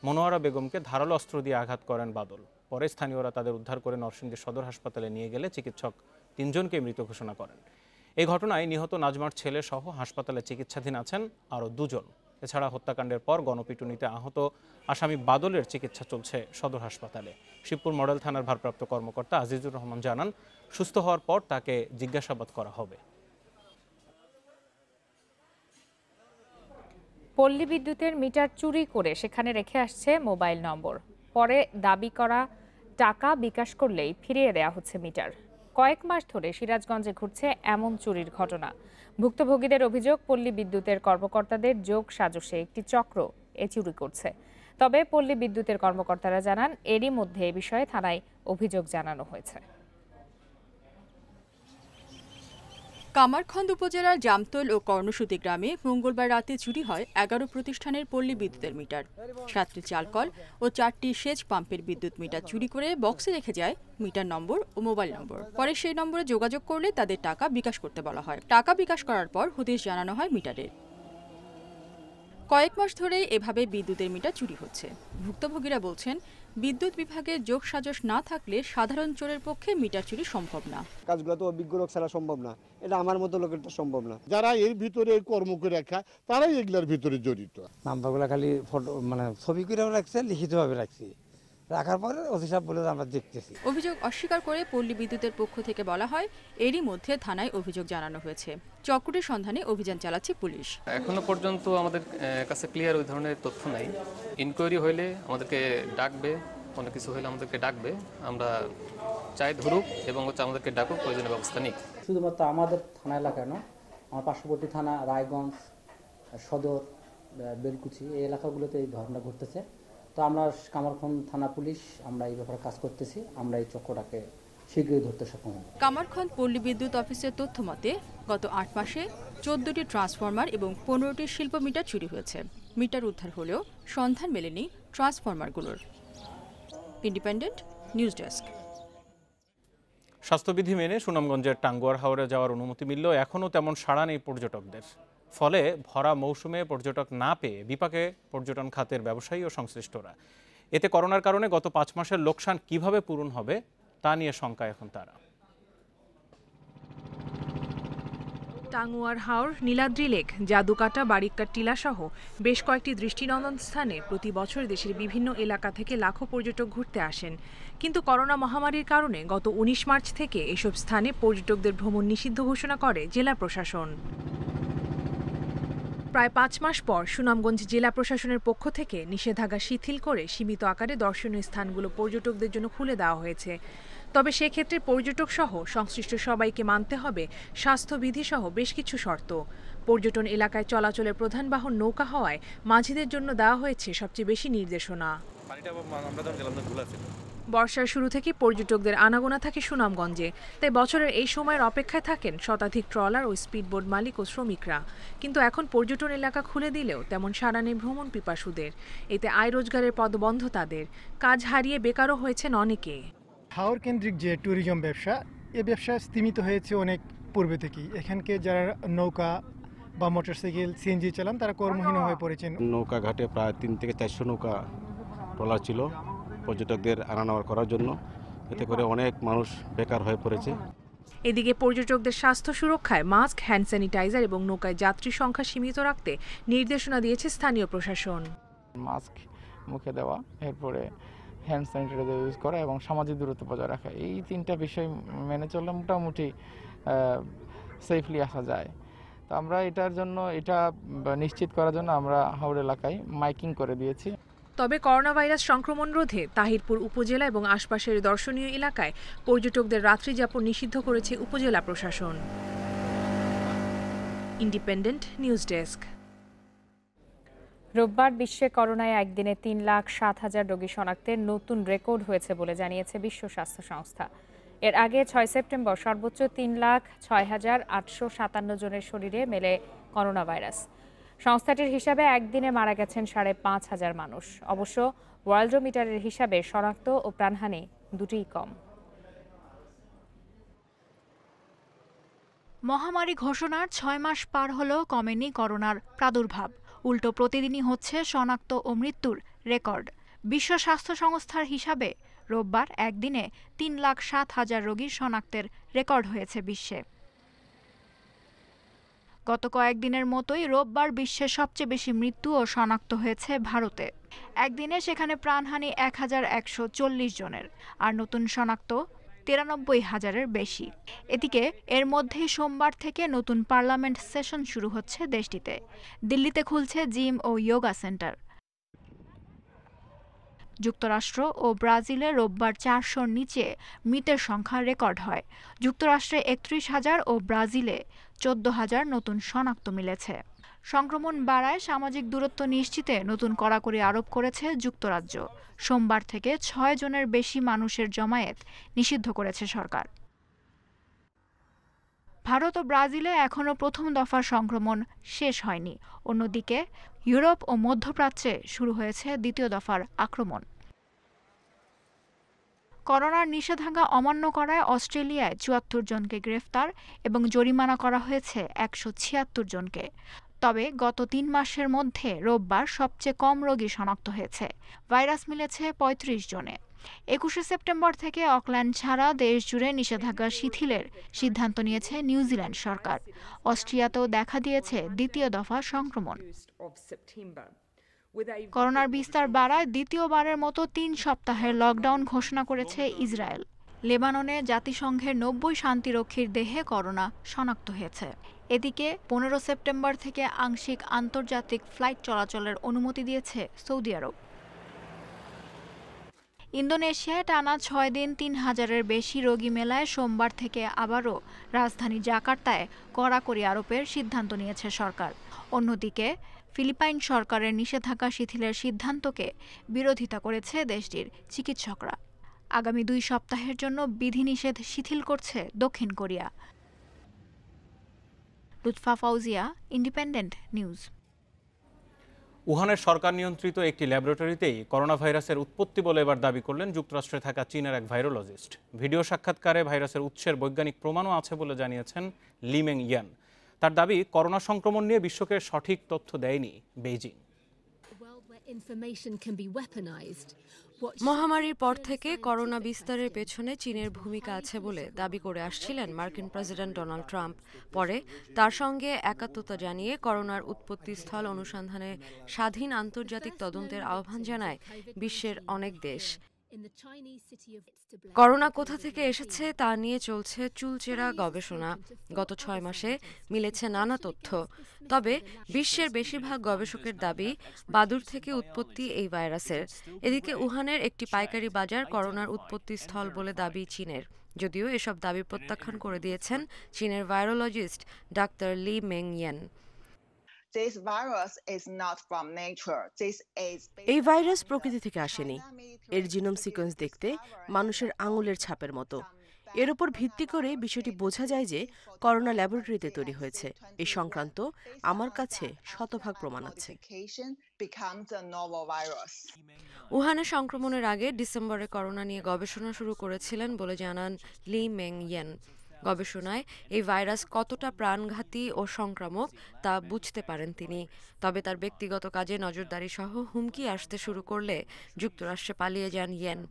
মনোয়ারা বেগমকে ধারালো অস্ত্র দিয়ে আঘাত করেন বাদল। পরে স্থানীয়রা তাদের উদ্ধার করে নরসিংদী সদর হাসপাতালে নিয়ে গেলে চিকিৎসক 3 জনকে মৃত ঘোষণা করেন। এই ঘটনায় নিহত নাজমার ছেলে সহ হাসপাতালে চিকিৎসাধীন আছেন আরও 2 জন। এছাড়া হত্যাকাণ্ডের পর গণপিটুনিতে আহত আসামি বাদলের চিকিৎসা চলছে সদর হাসপাতালে। শিবপুর মডেল থানার ভারপ্রাপ্ত কর্মকর্তা আজিজুর রহমান জানান, সুস্থ হওয়ার পর তাকে জিজ্ঞাসাবাদ করা হবে। পল্লী বিদ্যুতের মিটার চুরি করে সেখানে রেখে আসছে মোবাইল নম্বর। পরে দাবি করা টাকা বিকাশ করলেই ফিরিয়ে দেওয়া হচ্ছে মিটার। কয়েক মাস ধরে সিরাজগঞ্জে ঘটছে এমন চুরির ঘটনা। ভুক্তভোগীদের অভিযোগ, পল্লী বিদ্যুতের কর্মকর্তাদের যোগ সাজসে একটি চক্র এ চুরি করছে। তবে পল্লী বিদ্যুতের কর্মকর্তারা জানান, এরই মধ্যে এ বিষয়ে থানায় অভিযোগ জানানো হয়েছে। কামারখন্দ উপজেলার জামতল ও কর্ণসূতি গ্রামে মঙ্গলবার রাতে চুরি হয় 11 প্রতিষ্ঠানের পল্লী বিদ্যুতের মিটার। 7টি চালকল ও 4টি সেচ পাম্পের বিদ্যুৎ মিটার চুরি করে বক্সে রেখে যায় মিটার নম্বর ও মোবাইল নম্বর। পরে সেই নম্বরে যোগাযোগ করলে তাদের টাকা বিকাশ করতে বলা হয়। টাকা বিকাশ করার পর হদিশ জানানো হয় মিটারের। কয়েক মাস ধরেই এভাবে বিদ্যুতের মিটার চুরি হচ্ছে। ভুক্তভোগীরা বলছেন, বিদ্যুৎ বিভাগে যোগ সাজস না থাকলে সাধারণ চোরের পক্ষে মিটার চুরি সম্ভব না। কাজগুলো তো অভিজ্ঞ লোক ছাড়া সম্ভব না, এটা আমার মতো লোকের তো সম্ভব না। যারা এর ভিতরে কর্ম করে রাখা তারাই এগুলোর ভিতরে জড়িত। নাম্বারগুলো খালি ফটো ছবি করেও রাখছে, লিখিতভাবে রাখছি, রাখার পরে অফিসার বলে আমরা দেখতেছি। অভিযোগ অস্বীকার করে পল্লী বিদ্যুতের পক্ষ থেকে বলা হয়, এরই মধ্যে থানায় অভিযোগ জানানো হয়েছে। চক্রটির সন্ধানে অভিযান চালাচ্ছে পুলিশ। এখনো পর্যন্ত আমাদের কাছে ক্লিয়ার ওই ধরনের তথ্য নাই। ইনকোয়ারি হইলে আমাদেরকে ডাকবে, কোনো কিছু হলে আমাদেরকে ডাকবে, আমরা চাই ধরুক এবং আমাদেরকে ডাকুক, প্রয়োজনীয় ব্যবস্থা নিক। শুধুমাত্র আমাদের থানা এলাকায় নয়, আমার পার্শ্ববর্তী থানা রায়গঞ্জ, সদর, বেলকুচি এই এলাকাগুলোতে এই ঘটনা ঘটতেছে। তো আমরা কামারখন্দ থানা পুলিশ আমরা এই ব্যাপারে কাজ করতেছি, আমরা এই চক্রটাকে শীঘ্রই ধরতে সক্ষম হব। কামারখন্দ পল্লী বিদ্যুৎ অফিসের তথ্য মতে গত 8 মাসে 14টি ট্রান্সফরমার এবং 15টি শিল্প মিটার চুরি হয়েছে। মিটার উদ্ধার হলেও সন্ধান মেলেনি ট্রান্সফরমারগুলোর। Independent news desk. স্বাস্থ্যবিধি মেনে সুনামগঞ্জের টাঙ্গুয়ার হাওরে যাওয়ার অনুমতি মিললেও এখনও তেমন সাড়া নেই পর্যটকদের। ফলে ভরা মৌসুমে পর্যটক না পেয়ে বিপাকে পর্যটন খাতের ব্যবসায়ী ও সংশ্লিষ্টরা। এতে করোনার কারণে গত 5 মাসের লোকসান কিভাবে পূরণ হবে তা নিয়ে শঙ্কা এখন তারা। টাঙ্গুয়ার হাওর, নীলাদ্রি লেক, জাদুকাটা, বারিক্কার টিলা সহ বেশ কয়েকটি দৃষ্টিনন্দন স্থানে প্রতি বছর দেশের বিভিন্ন এলাকা থেকে লাখো পর্যটক ঘুরতে আসেন। কিন্তু করোনা মহামারীর কারণে গত ১৯ মার্চ থেকে এসব স্থানে পর্যটকদের ভ্রমণ নিষিদ্ধ ঘোষণা করে জেলা প্রশাসন। প্রায় ৫ মাস পর সুনামগঞ্জ জেলা প্রশাসনের পক্ষ থেকে নিষেধাজ্ঞা শিথিল করে সীমিত আকারে দর্শনীয় স্থানগুলো পর্যটকদের জন্য খুলে দেওয়া হয়েছে। তবে সেক্ষেত্রে পর্যটক সহ সংশ্লিষ্ট সবাইকে মানতে হবে স্বাস্থ্যবিধি সহ বেশ কিছু শর্ত। পর্যটন এলাকায় চলাচলের প্রধান বাহন নৌকা হওয়ায় মাঝিদের জন্য দেওয়া হয়েছে সবচেয়ে বেশি নির্দেশনা। বর্ষার শুরু থেকে পর্যটকদের আনাগোনা থাকে সুনামগঞ্জে, তাই বছরের এই সময়ের অপেক্ষায় থাকেন শতাধিক ট্রলার ও স্পিডবোট মালিক ও শ্রমিকরা। কিন্তু এখন পর্যটন এলাকা খুলে দিলেও তেমন সাড়া নেই ভ্রমণ পিপাসুদের। এতে আয় রোজগারের পথ বন্ধ তাদের, কাজ হারিয়ে বেকারও হয়েছেন অনেকে। হাওর কেন্দ্রিক যে ট্যুরিজম ব্যবসা, এ ব্যবসা স্তীমিত হয়েছে অনেক পূর্বে থেকেই। এখানকে যারা নৌকা বা মোটরসাইকেল সিএনজি চালান তারা কর্মহীন হয়ে পড়েছেন। নৌকা ঘাটে প্রায় ৩ থেকে ৪০০ নৌকা ট্রলার ছিল পর্যটকদের আনা নেওয়া করার জন্য, এতে করে অনেক মানুষ বেকার হয়ে পড়েছে। এদিকে পর্যটকদের স্বাস্থ্য সুরক্ষায় মাস্ক, হ্যান্ড স্যানিটাইজার এবং নৌকায় যাত্রী সংখ্যা সীমিত রাখতে নির্দেশনা দিয়েছে স্থানীয় প্রশাসন। মাস্ক মুখে দেওয়া, এরপরে হ্যান্ড স্যানিটাইজার ইউজ করা এবং সামাজিক দূরত্ব বজায় রাখা, এই 3টা বিষয় মেনে চললে মোটামুটি সেফলি আসা যায়। তো আমরা এটার জন্য, এটা নিশ্চিত করার জন্য আমরা হাওড় এলাকায় মাইকিং করে দিয়েছি। তবে করোনা ভাইরাস সংক্রমণ রোধে তাহিরপুর উপজেলা এবং আশপাশের দর্শনীয় এলাকায় পর্যটকদের রাত্রি যাপন নিষিদ্ধ করেছে উপজেলা প্রশাসন। Independent news desk. রোববার বিশ্বে করোনায় একদিনে ৩,৭,০০০ রোগী শনাক্তের নতুন রেকর্ড হয়েছে বলে জানিয়েছে বিশ্ব স্বাস্থ্য সংস্থা। এর আগে ৬ সেপ্টেম্বর সর্বোচ্চ ৩,৬,৮৫৭ জনের শরীরে মেলে করোনা ভাইরাস। সংস্থাটির হিসাবে একদিনে মারা গেছেন ৫,৫০০ মানুষ। অবশ্য ওয়ার্ল্ডোমিটারের হিসাবে শনাক্ত ও প্রাণহানি দুটিই কম। মহামারী ঘোষণার ৬ মাস পার হলেও কমেনি করোনার প্রাদুর্ভাব। উল্টো প্রতিদিনই হচ্ছে শনাক্ত ও মৃত্যুর রেকর্ড। বিশ্ব স্বাস্থ্য সংস্থার হিসাবে রোববার একদিনে ৩,৭,০০০ রোগী শনাক্তের রেকর্ড হয়েছে বিশ্বে। গত কয়েকদিনের মতোই রোববার বিশ্বে সবচেয়ে বেশি মৃত্যু ও শনাক্ত হয়েছে ভারতে। একদিনে সেখানে প্রাণহানি ১,১৪০ জনের, আর নতুন শনাক্ত ৯৩,০০০-এর বেশি। এদিকে এর মধ্যেই সোমবার থেকে নতুন পার্লামেন্ট সেশন শুরু হচ্ছে দেশটিতে। দিল্লিতে খুলছে জিম ও যোগা সেন্টার। যুক্তরাষ্ট্র ও ব্রাজিলে রোববার ৪০০-র নিচে মৃতের সংখ্যা রেকর্ড হয়। যুক্তরাষ্ট্রে ৩১,০০০ ও ব্রাজিলে ১৪,০০০ নতুন শনাক্ত মিলেছে। সংক্রমণ বাড়ায় সামাজিক দূরত্ব নিশ্চিতে নতুন কড়াকড়ি আরোপ করেছে যুক্তরাজ্য। সোমবার থেকে ৬ জনের বেশি মানুষের জমায়েত নিষিদ্ধ করেছে সরকার। ভারত ও ব্রাজিলে এখনও প্রথম দফার সংক্রমণ শেষ হয়নি। অন্যদিকে ইউরোপ ও মধ্যপ্রাচ্যে শুরু হয়েছে দ্বিতীয় দফার আক্রমণ। করোনার নিষেধাজ্ঞা অমান্য করায় অস্ট্রেলিয়ায় ৭৪ জনকে গ্রেফতার এবং জরিমানা করা হয়েছে ১৭৬ জনকে। তবে গত ৩ মাসের মধ্যে রোববার সবচেয়ে কম রোগী শনাক্ত হয়েছে। ভাইরাস মিলেছে ৩৫ জনে। ২১শে সেপ্টেম্বর থেকে অকল্যান্ড ছাড়া দেশ জুড়ে নিষেধাজ্ঞা শিথিলের সিদ্ধান্ত নিয়েছে নিউজিল্যান্ড সরকার। অস্ট্রিয়াতেও দেখা দিয়েছে দ্বিতীয় দফা সংক্রমণ। করোনার বিস্তার বাড়ায় দ্বিতীয়বারের মতো ৩ সপ্তাহের লকডাউন ঘোষণা করেছে ইসরায়েল। লেবাননে জাতিসংঘের ৯০ শান্তিরক্ষীর দেহে করোনা শনাক্ত হয়েছে। এদিকে ১৫ সেপ্টেম্বর থেকে আংশিক আন্তর্জাতিক ফ্লাইট চলাচলের অনুমতি দিয়েছে সৌদি আরব। ইন্দোনেশিয়ায় টানা ৬ দিন ৩,০০০-এর বেশি রোগী মেলায় সোমবার থেকে আবারও রাজধানী জাকার্তায় কড়াকড়ি আরোপের সিদ্ধান্ত নিয়েছে সরকার। অন্যদিকে ফিলিপাইন সরকারের নিষেধাজ্ঞা শিথিলের সিদ্ধান্তকে বিরোধিতা করেছে দেশটির চিকিৎসকরা। আগামী ২ সপ্তাহের জন্য বিধিনিষেধ শিথিল করছে দক্ষিণ Korea. Lutfa Fauzia, independent news. উহানের সরকার নিয়ন্ত্রিত একটি ল্যাবরেটরিতেই করোনা ভাইরাসের উৎপত্তি বলে এবার দাবি করলেন যুক্তরাষ্ট্রে থাকা চীনের এক ভাইরোলজিস্ট। ভিডিও সাক্ষাৎকারে ভাইরাসের উৎসের বৈজ্ঞানিক প্রমাণও আছে বলে জানিয়েছেন লিমেং ইয়ান। তার দাবি, করোনা সংক্রমণ নিয়ে বিশ্বকে সঠিক তথ্য দেয়নি বেইজিং। মহামারীর পর থেকে করোনা বিস্তারের পেছনে চীনের ভূমিকা আছে বলে দাবি করে আসছিলেন মার্কিন প্রেসিডেন্ট ডোনাল্ড ট্রাম্প। পরে তার সঙ্গে একাত্মতা জানিয়ে করোনার উৎপত্তিস্থল অনুসন্ধানে স্বাধীন আন্তর্জাতিক তদন্তের আহ্বান জানায় বিশ্বের অনেক দেশ। করোনা কোথা থেকে এসেছে তা নিয়ে চলছে চুলচেরা গবেষণা। গত 6 মাসে মিলেছে নানা তথ্য। তবে বিশ্বের বেশিরভাগ গবেষকের দাবি বাদুড় থেকে উৎপত্তি এই ভাইরাসের। এদিকে উহানের একটি পাইকারি বাজার করোনার উৎপত্তিস্থল বলে দাবি চীনের। যদিও এসব দাবি প্রত্যাখ্যান করে দিয়েছেন চীনের ভাইরোলজিস্ট ডাক্তার লি মেংইয়েন। এই ভাইরাস প্রকৃতি থেকে আসেনি। এর জিনোম সিকোয়েন্স দেখতে মানুষের আঙুলের ছাপের মতো। এর উপর ভিত্তি করে বিষয়টি বোঝা যায় যে করোনা ল্যাবরেটরিতে তৈরি হয়েছে। এই সংক্রান্ত আমার কাছে শতভাগ প্রমাণ আছে। উহানে সংক্রমণের আগে ডিসেম্বরে করোনা নিয়ে গবেষণা শুরু করেছিলেন বলে জানান লি মেংইয়েন। গবেষণায় এই ভাইরাস কতটা প্রাণঘাতী ও সংক্রামক তা বুঝতে পারেন তিনি। তবে তার ব্যক্তিগত কাজে নজরদারি সহ হুমকি আসতে শুরু করলে যুক্তরাষ্ট্রে পালিয়ে যান ইয়েন।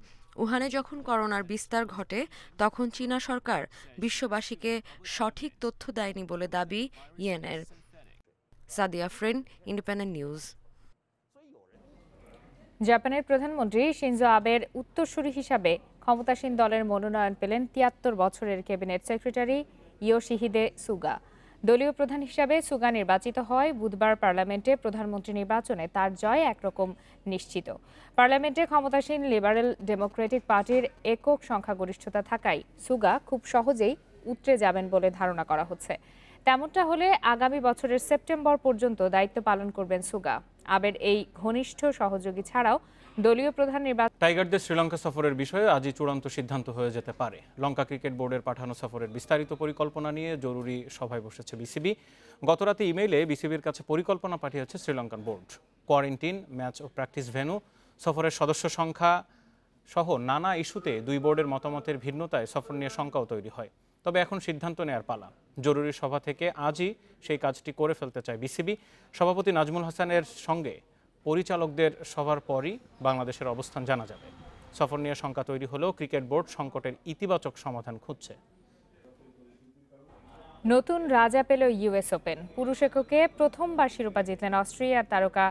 উহানে যখন করোনার বিস্তার ঘটে তখন চীনা সরকার বিশ্ববাসীকে সঠিক তথ্য দেয়নি বলে দাবি ইয়েনের। Sadia Fren, independent news. জাপানের প্রধানমন্ত্রী শিনজো আবের উত্তরসূরি হিসাবে ক্ষমতাসীন দলের মনোনয়ন পেলেন ৭৩ বছরের ক্যাবিনেট সেক্রেটারি ইয়োশিহিদে সুগা। দলীয় প্রধান হিসাবে সুগা নির্বাচিত হয়। বুধবার পার্লামেন্টে প্রধানমন্ত্রী নির্বাচনে তার জয় একরকম নিশ্চিত। পার্লামেন্টে ক্ষমতাসীন লিবারেল ডেমোক্রেটিক পার্টির একক সংখ্যাগরিষ্ঠতা থাকায় সুগা খুব সহজেই উতরে যাবেন বলে ধারণা করা হচ্ছে। তেমনটা হলে আগামী বছরের সেপ্টেম্বর পর্যন্ত দায়িত্ব পালন করবেন সুগা। আবের এই ঘনিষ্ঠ সহযোগী ছাড়াও দলীয় প্রধান নির্বাচন টাইগারদের শ্রীলঙ্কা সফরের বিষয়ে আজই চূড়ান্ত সিদ্ধান্ত হয়ে যেতে পারে। লঙ্কা ক্রিকেট বোর্ডের পাঠানো সফরের বিস্তারিত পরিকল্পনা নিয়ে জরুরি সভায় বসেছে বিসিবি। গতরাতে ইমেইলে বিসিবির কাছে পরিকল্পনা পাঠিয়েছে শ্রীলঙ্কান বোর্ড। কোয়ারেন্টিন, ম্যাচ ও প্র্যাকটিস ভেন্যু, সফরের সদস্য সংখ্যা সহ নানা ইস্যুতে দুই বোর্ডের মতামতের ভিন্নতায় সফর নিয়ে শঙ্কাও তৈরি হয়। তবে এখন সিদ্ধান্ত নেয়ার পালা। জরুরি সভা থেকে আজই সেই কাজটি করে ফেলতে চায় বিসিবি। সভাপতি নাজমুল হাসানের সঙ্গে পরিচালকদের সভার পরই বাংলাদেশের অবস্থান জানা যাবে। সফর নিয়ে শঙ্কা তৈরি হলেও ক্রিকেট বোর্ড সংকটের ইতিবাচক সমাধান খুঁজছে। নতুন রাজা পেল ইউএস ওপেন। পুরুষ এককে প্রথমবার শিরোপা জিতলেন অস্ট্রিয়ার তারকা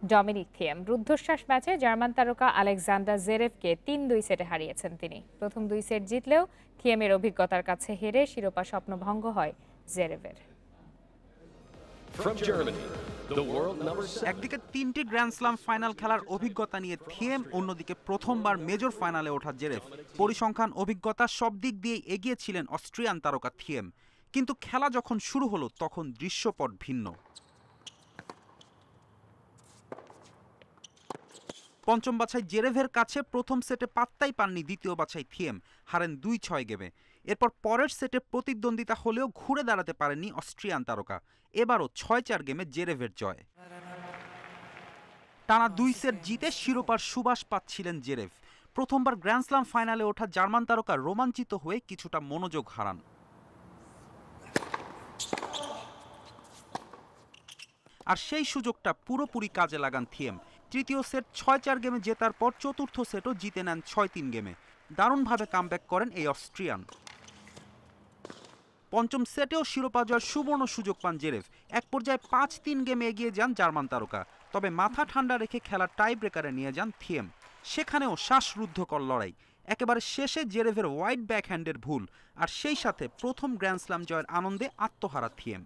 ডমিনিক থিয়েম। রুদ্ধশ্বাস ম্যাচে জার্মান তারকা আলেকজান্ডার জেরেভকে ৩-২ সেটে হারিয়েছেন তিনি। প্রথম 2 সেট জিতলেও থিয়েমের অভিজ্ঞতার কাছে হেরে শিরোপা স্বপ্ন ভঙ্গ হয় জেরেভের। একদিকে 3টি গ্র্যান্ড স্লাম ফাইনাল খেলার অভিজ্ঞতা নিয়ে থিয়েম, অন্যদিকে প্রথমবার মেজর ফাইনালে ওঠা জেরেভ। পরিসংখ্যান অভিজ্ঞতা সব দিক দিয়ে এগিয়ে ছিলেন অস্ট্রিয়ান তারকা থিয়েম। কিন্তু খেলা যখন শুরু হলো তখন দৃশ্যপট ভিন্ন। পঞ্চম বাছাই জেরেভের কাছে প্রথম সেটে পাত্তাই পাননি দ্বিতীয় বাছাই থিয়েম, হারেন 2-6 গেমে। এরপর পরের সেটে প্রতিদ্বন্দ্বিতা হলেও ঘুরে দাঁড়াতে পারেননি অস্ট্রিয়ান তারকা। এবারও 6-4 গেমে জেরেভের জয়। টানা 2 সেট জিতে শিরোপার সুবাস পাচ্ছিলেন জেরেভ। প্রথমবার গ্র্যান্ড স্লাম ফাইনালে ওঠা জার্মান তারকা রোমাঞ্চিত হয়ে কিছুটা মনোযোগ হারান। আর সেই সুযোগটা পুরোপুরি কাজে লাগান থিয়েম। তৃতীয় সেট 6-4 গেমে জেতার পর চতুর্থ সেটও জিতে নেন 6-3 গেমে। দারুণভাবে কামব্যাক করেন এই অস্ট্রিয়ান। পঞ্চম সেটেও শিরোপা জয়ের সুবর্ণ সুযোগ পান জেরেভ। এক পর্যায়ে 5-3 গেমে এগিয়ে যান জার্মান তারকা। তবে মাথা ঠান্ডা রেখে খেলার টাই ব্রেকারে নিয়ে যান থিয়েম। সেখানেও শ্বাসরুদ্ধকর লড়াই। একেবারে শেষে জেরেভের ওয়াইড ব্যাকহ্যান্ডের ভুল, আর সেই সাথে প্রথম গ্র্যান্ড স্লাম জয়ের আনন্দে আত্মহারা থিয়েম।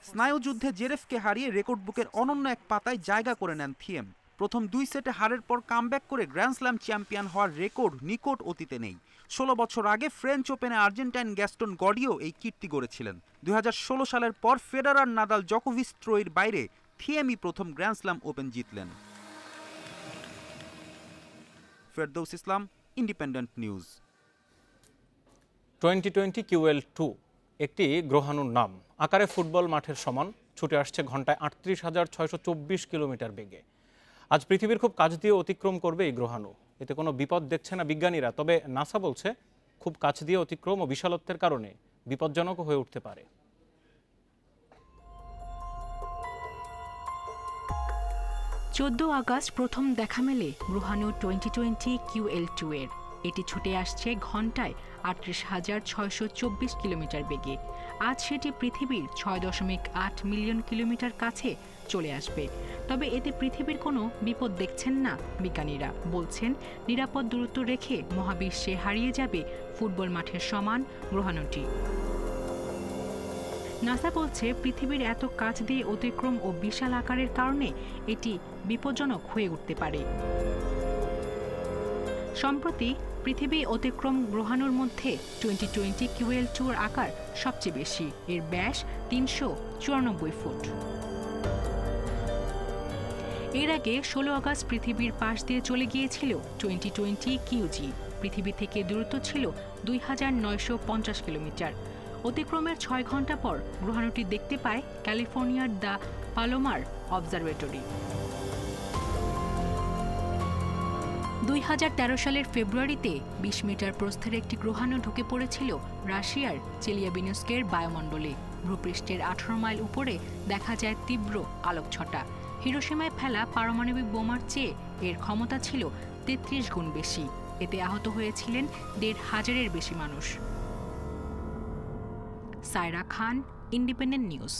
স্নায়ুযুদ্ধে জেরেভকে হারিয়ে রেকর্ড বুকের অনন্য এক পাতায় জায়গা করে নেন থিয়েম। প্রথম 2 সেটে হারের পর কামব্যাক করে গ্র্যান্ড স্ল্যাম চ্যাম্পিয়ন হওয়ার রেকর্ড নিকট অতীতে নেই। 16 বছর আগে ফ্রেঞ্চ ওপেনে আর্জেন্টাইন গ্যাস্টন গডিও এই কীর্তি গড়েছিলেন। 2016 সালের পর ফেডারার, নাদাল, জকোভিচ ত্রয়ীর বাইরে থিয়েমই প্রথম গ্র্যান্ড স্ল্যাম ওপেন জিতলেন। ফেরদৌস ইসলাম, ইন্ডিপেন্ডেন্ট নিউজ। 2020 QL2 একটি গ্রহাণুর নাম। আকারে ফুটবল মাঠের সমান, ছুটে আসছে ঘন্টায় 38,624 কিলোমিটার বেগে। আজ পৃথিবীর খুব কাছ দিয়ে অতিক্রম করবে এই গ্রহাণু। এতে কোনো বিপদ দেখছে না বিজ্ঞানীরা, তবে নাসা বলছে খুব কাছ দিয়ে অতিক্রম ও বিশালত্বের কারণে বিপজ্জনক হয়ে উঠতে পারে। 14 আগস্ট প্রথম দেখা মেলে গ্রহাণু 2020 QL2 এর। এটি ছুটে আসছে ঘন্টায় 38,624 কিলোমিটার বেগে। আজ সেটি পৃথিবীর 6.8 মিলিয়ন কিলোমিটার কাছে চলে আসবে। তবে এতে পৃথিবীর কোনো বিপদ দেখছেন না বিজ্ঞানীরা। বলছেন নিরাপদ দূরত্ব রেখে মহাবিশ্বে হারিয়ে যাবে ফুটবল মাঠের সমান গ্রহাণুটি। নাসা বলছে পৃথিবীর এত কাছ দিয়ে অতিক্রম ও বিশাল আকারের কারণে এটি বিপজ্জনক হয়ে উঠতে পারে। সম্প্রতি পৃথিবী অতিক্রম গ্রহাণুর মধ্যে 2020 QL2 এর আকার সবচেয়ে বেশি। এর ব্যাস 394 ফুট। এর আগে 16 আগস্ট পৃথিবীর পাশ দিয়ে চলে গিয়েছিল 2020 QG। পৃথিবী থেকে দূরত্ব ছিল 2950 কিলোমিটার। অতিক্রমের 6 ঘন্টা পর গ্রহাণুটি দেখতে পায় ক্যালিফোর্নিয়ার দ্য পালোমার অবজারভেটরি। 2013 সালের ফেব্রুয়ারিতে 20 মিটার প্রস্থের একটি গ্রহাণু ঢুকে পড়েছিল রাশিয়ার চেলিয়াবিনস্কের বায়ুমণ্ডলে। ভূপৃষ্ঠের 18 মাইল উপরে দেখা যায় তীব্র আলোকছটা। হিরোশিমায় ফেলা পারমাণবিক বোমার চেয়ে এর ক্ষমতা ছিল 33 গুণ বেশি। এতে আহত হয়েছিলেন 1,500-এর বেশি মানুষ। সায়রা খান, ইন্ডিপেন্ডেন্ট নিউজ।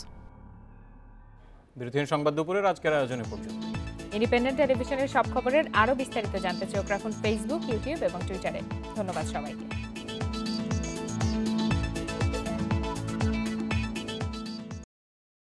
বিরতিহীন সংবাদ দুপুরের আজকের আয়োজনে পর্যন্ত। ইন্ডিপেন্ডেন্ট টেলিভিশনের সব খবরের আরও বিস্তারিত জানতে চোখ রাখুন ফেসবুক, ইউটিউব এবং টুইটারে। ধন্যবাদ সবাইকে।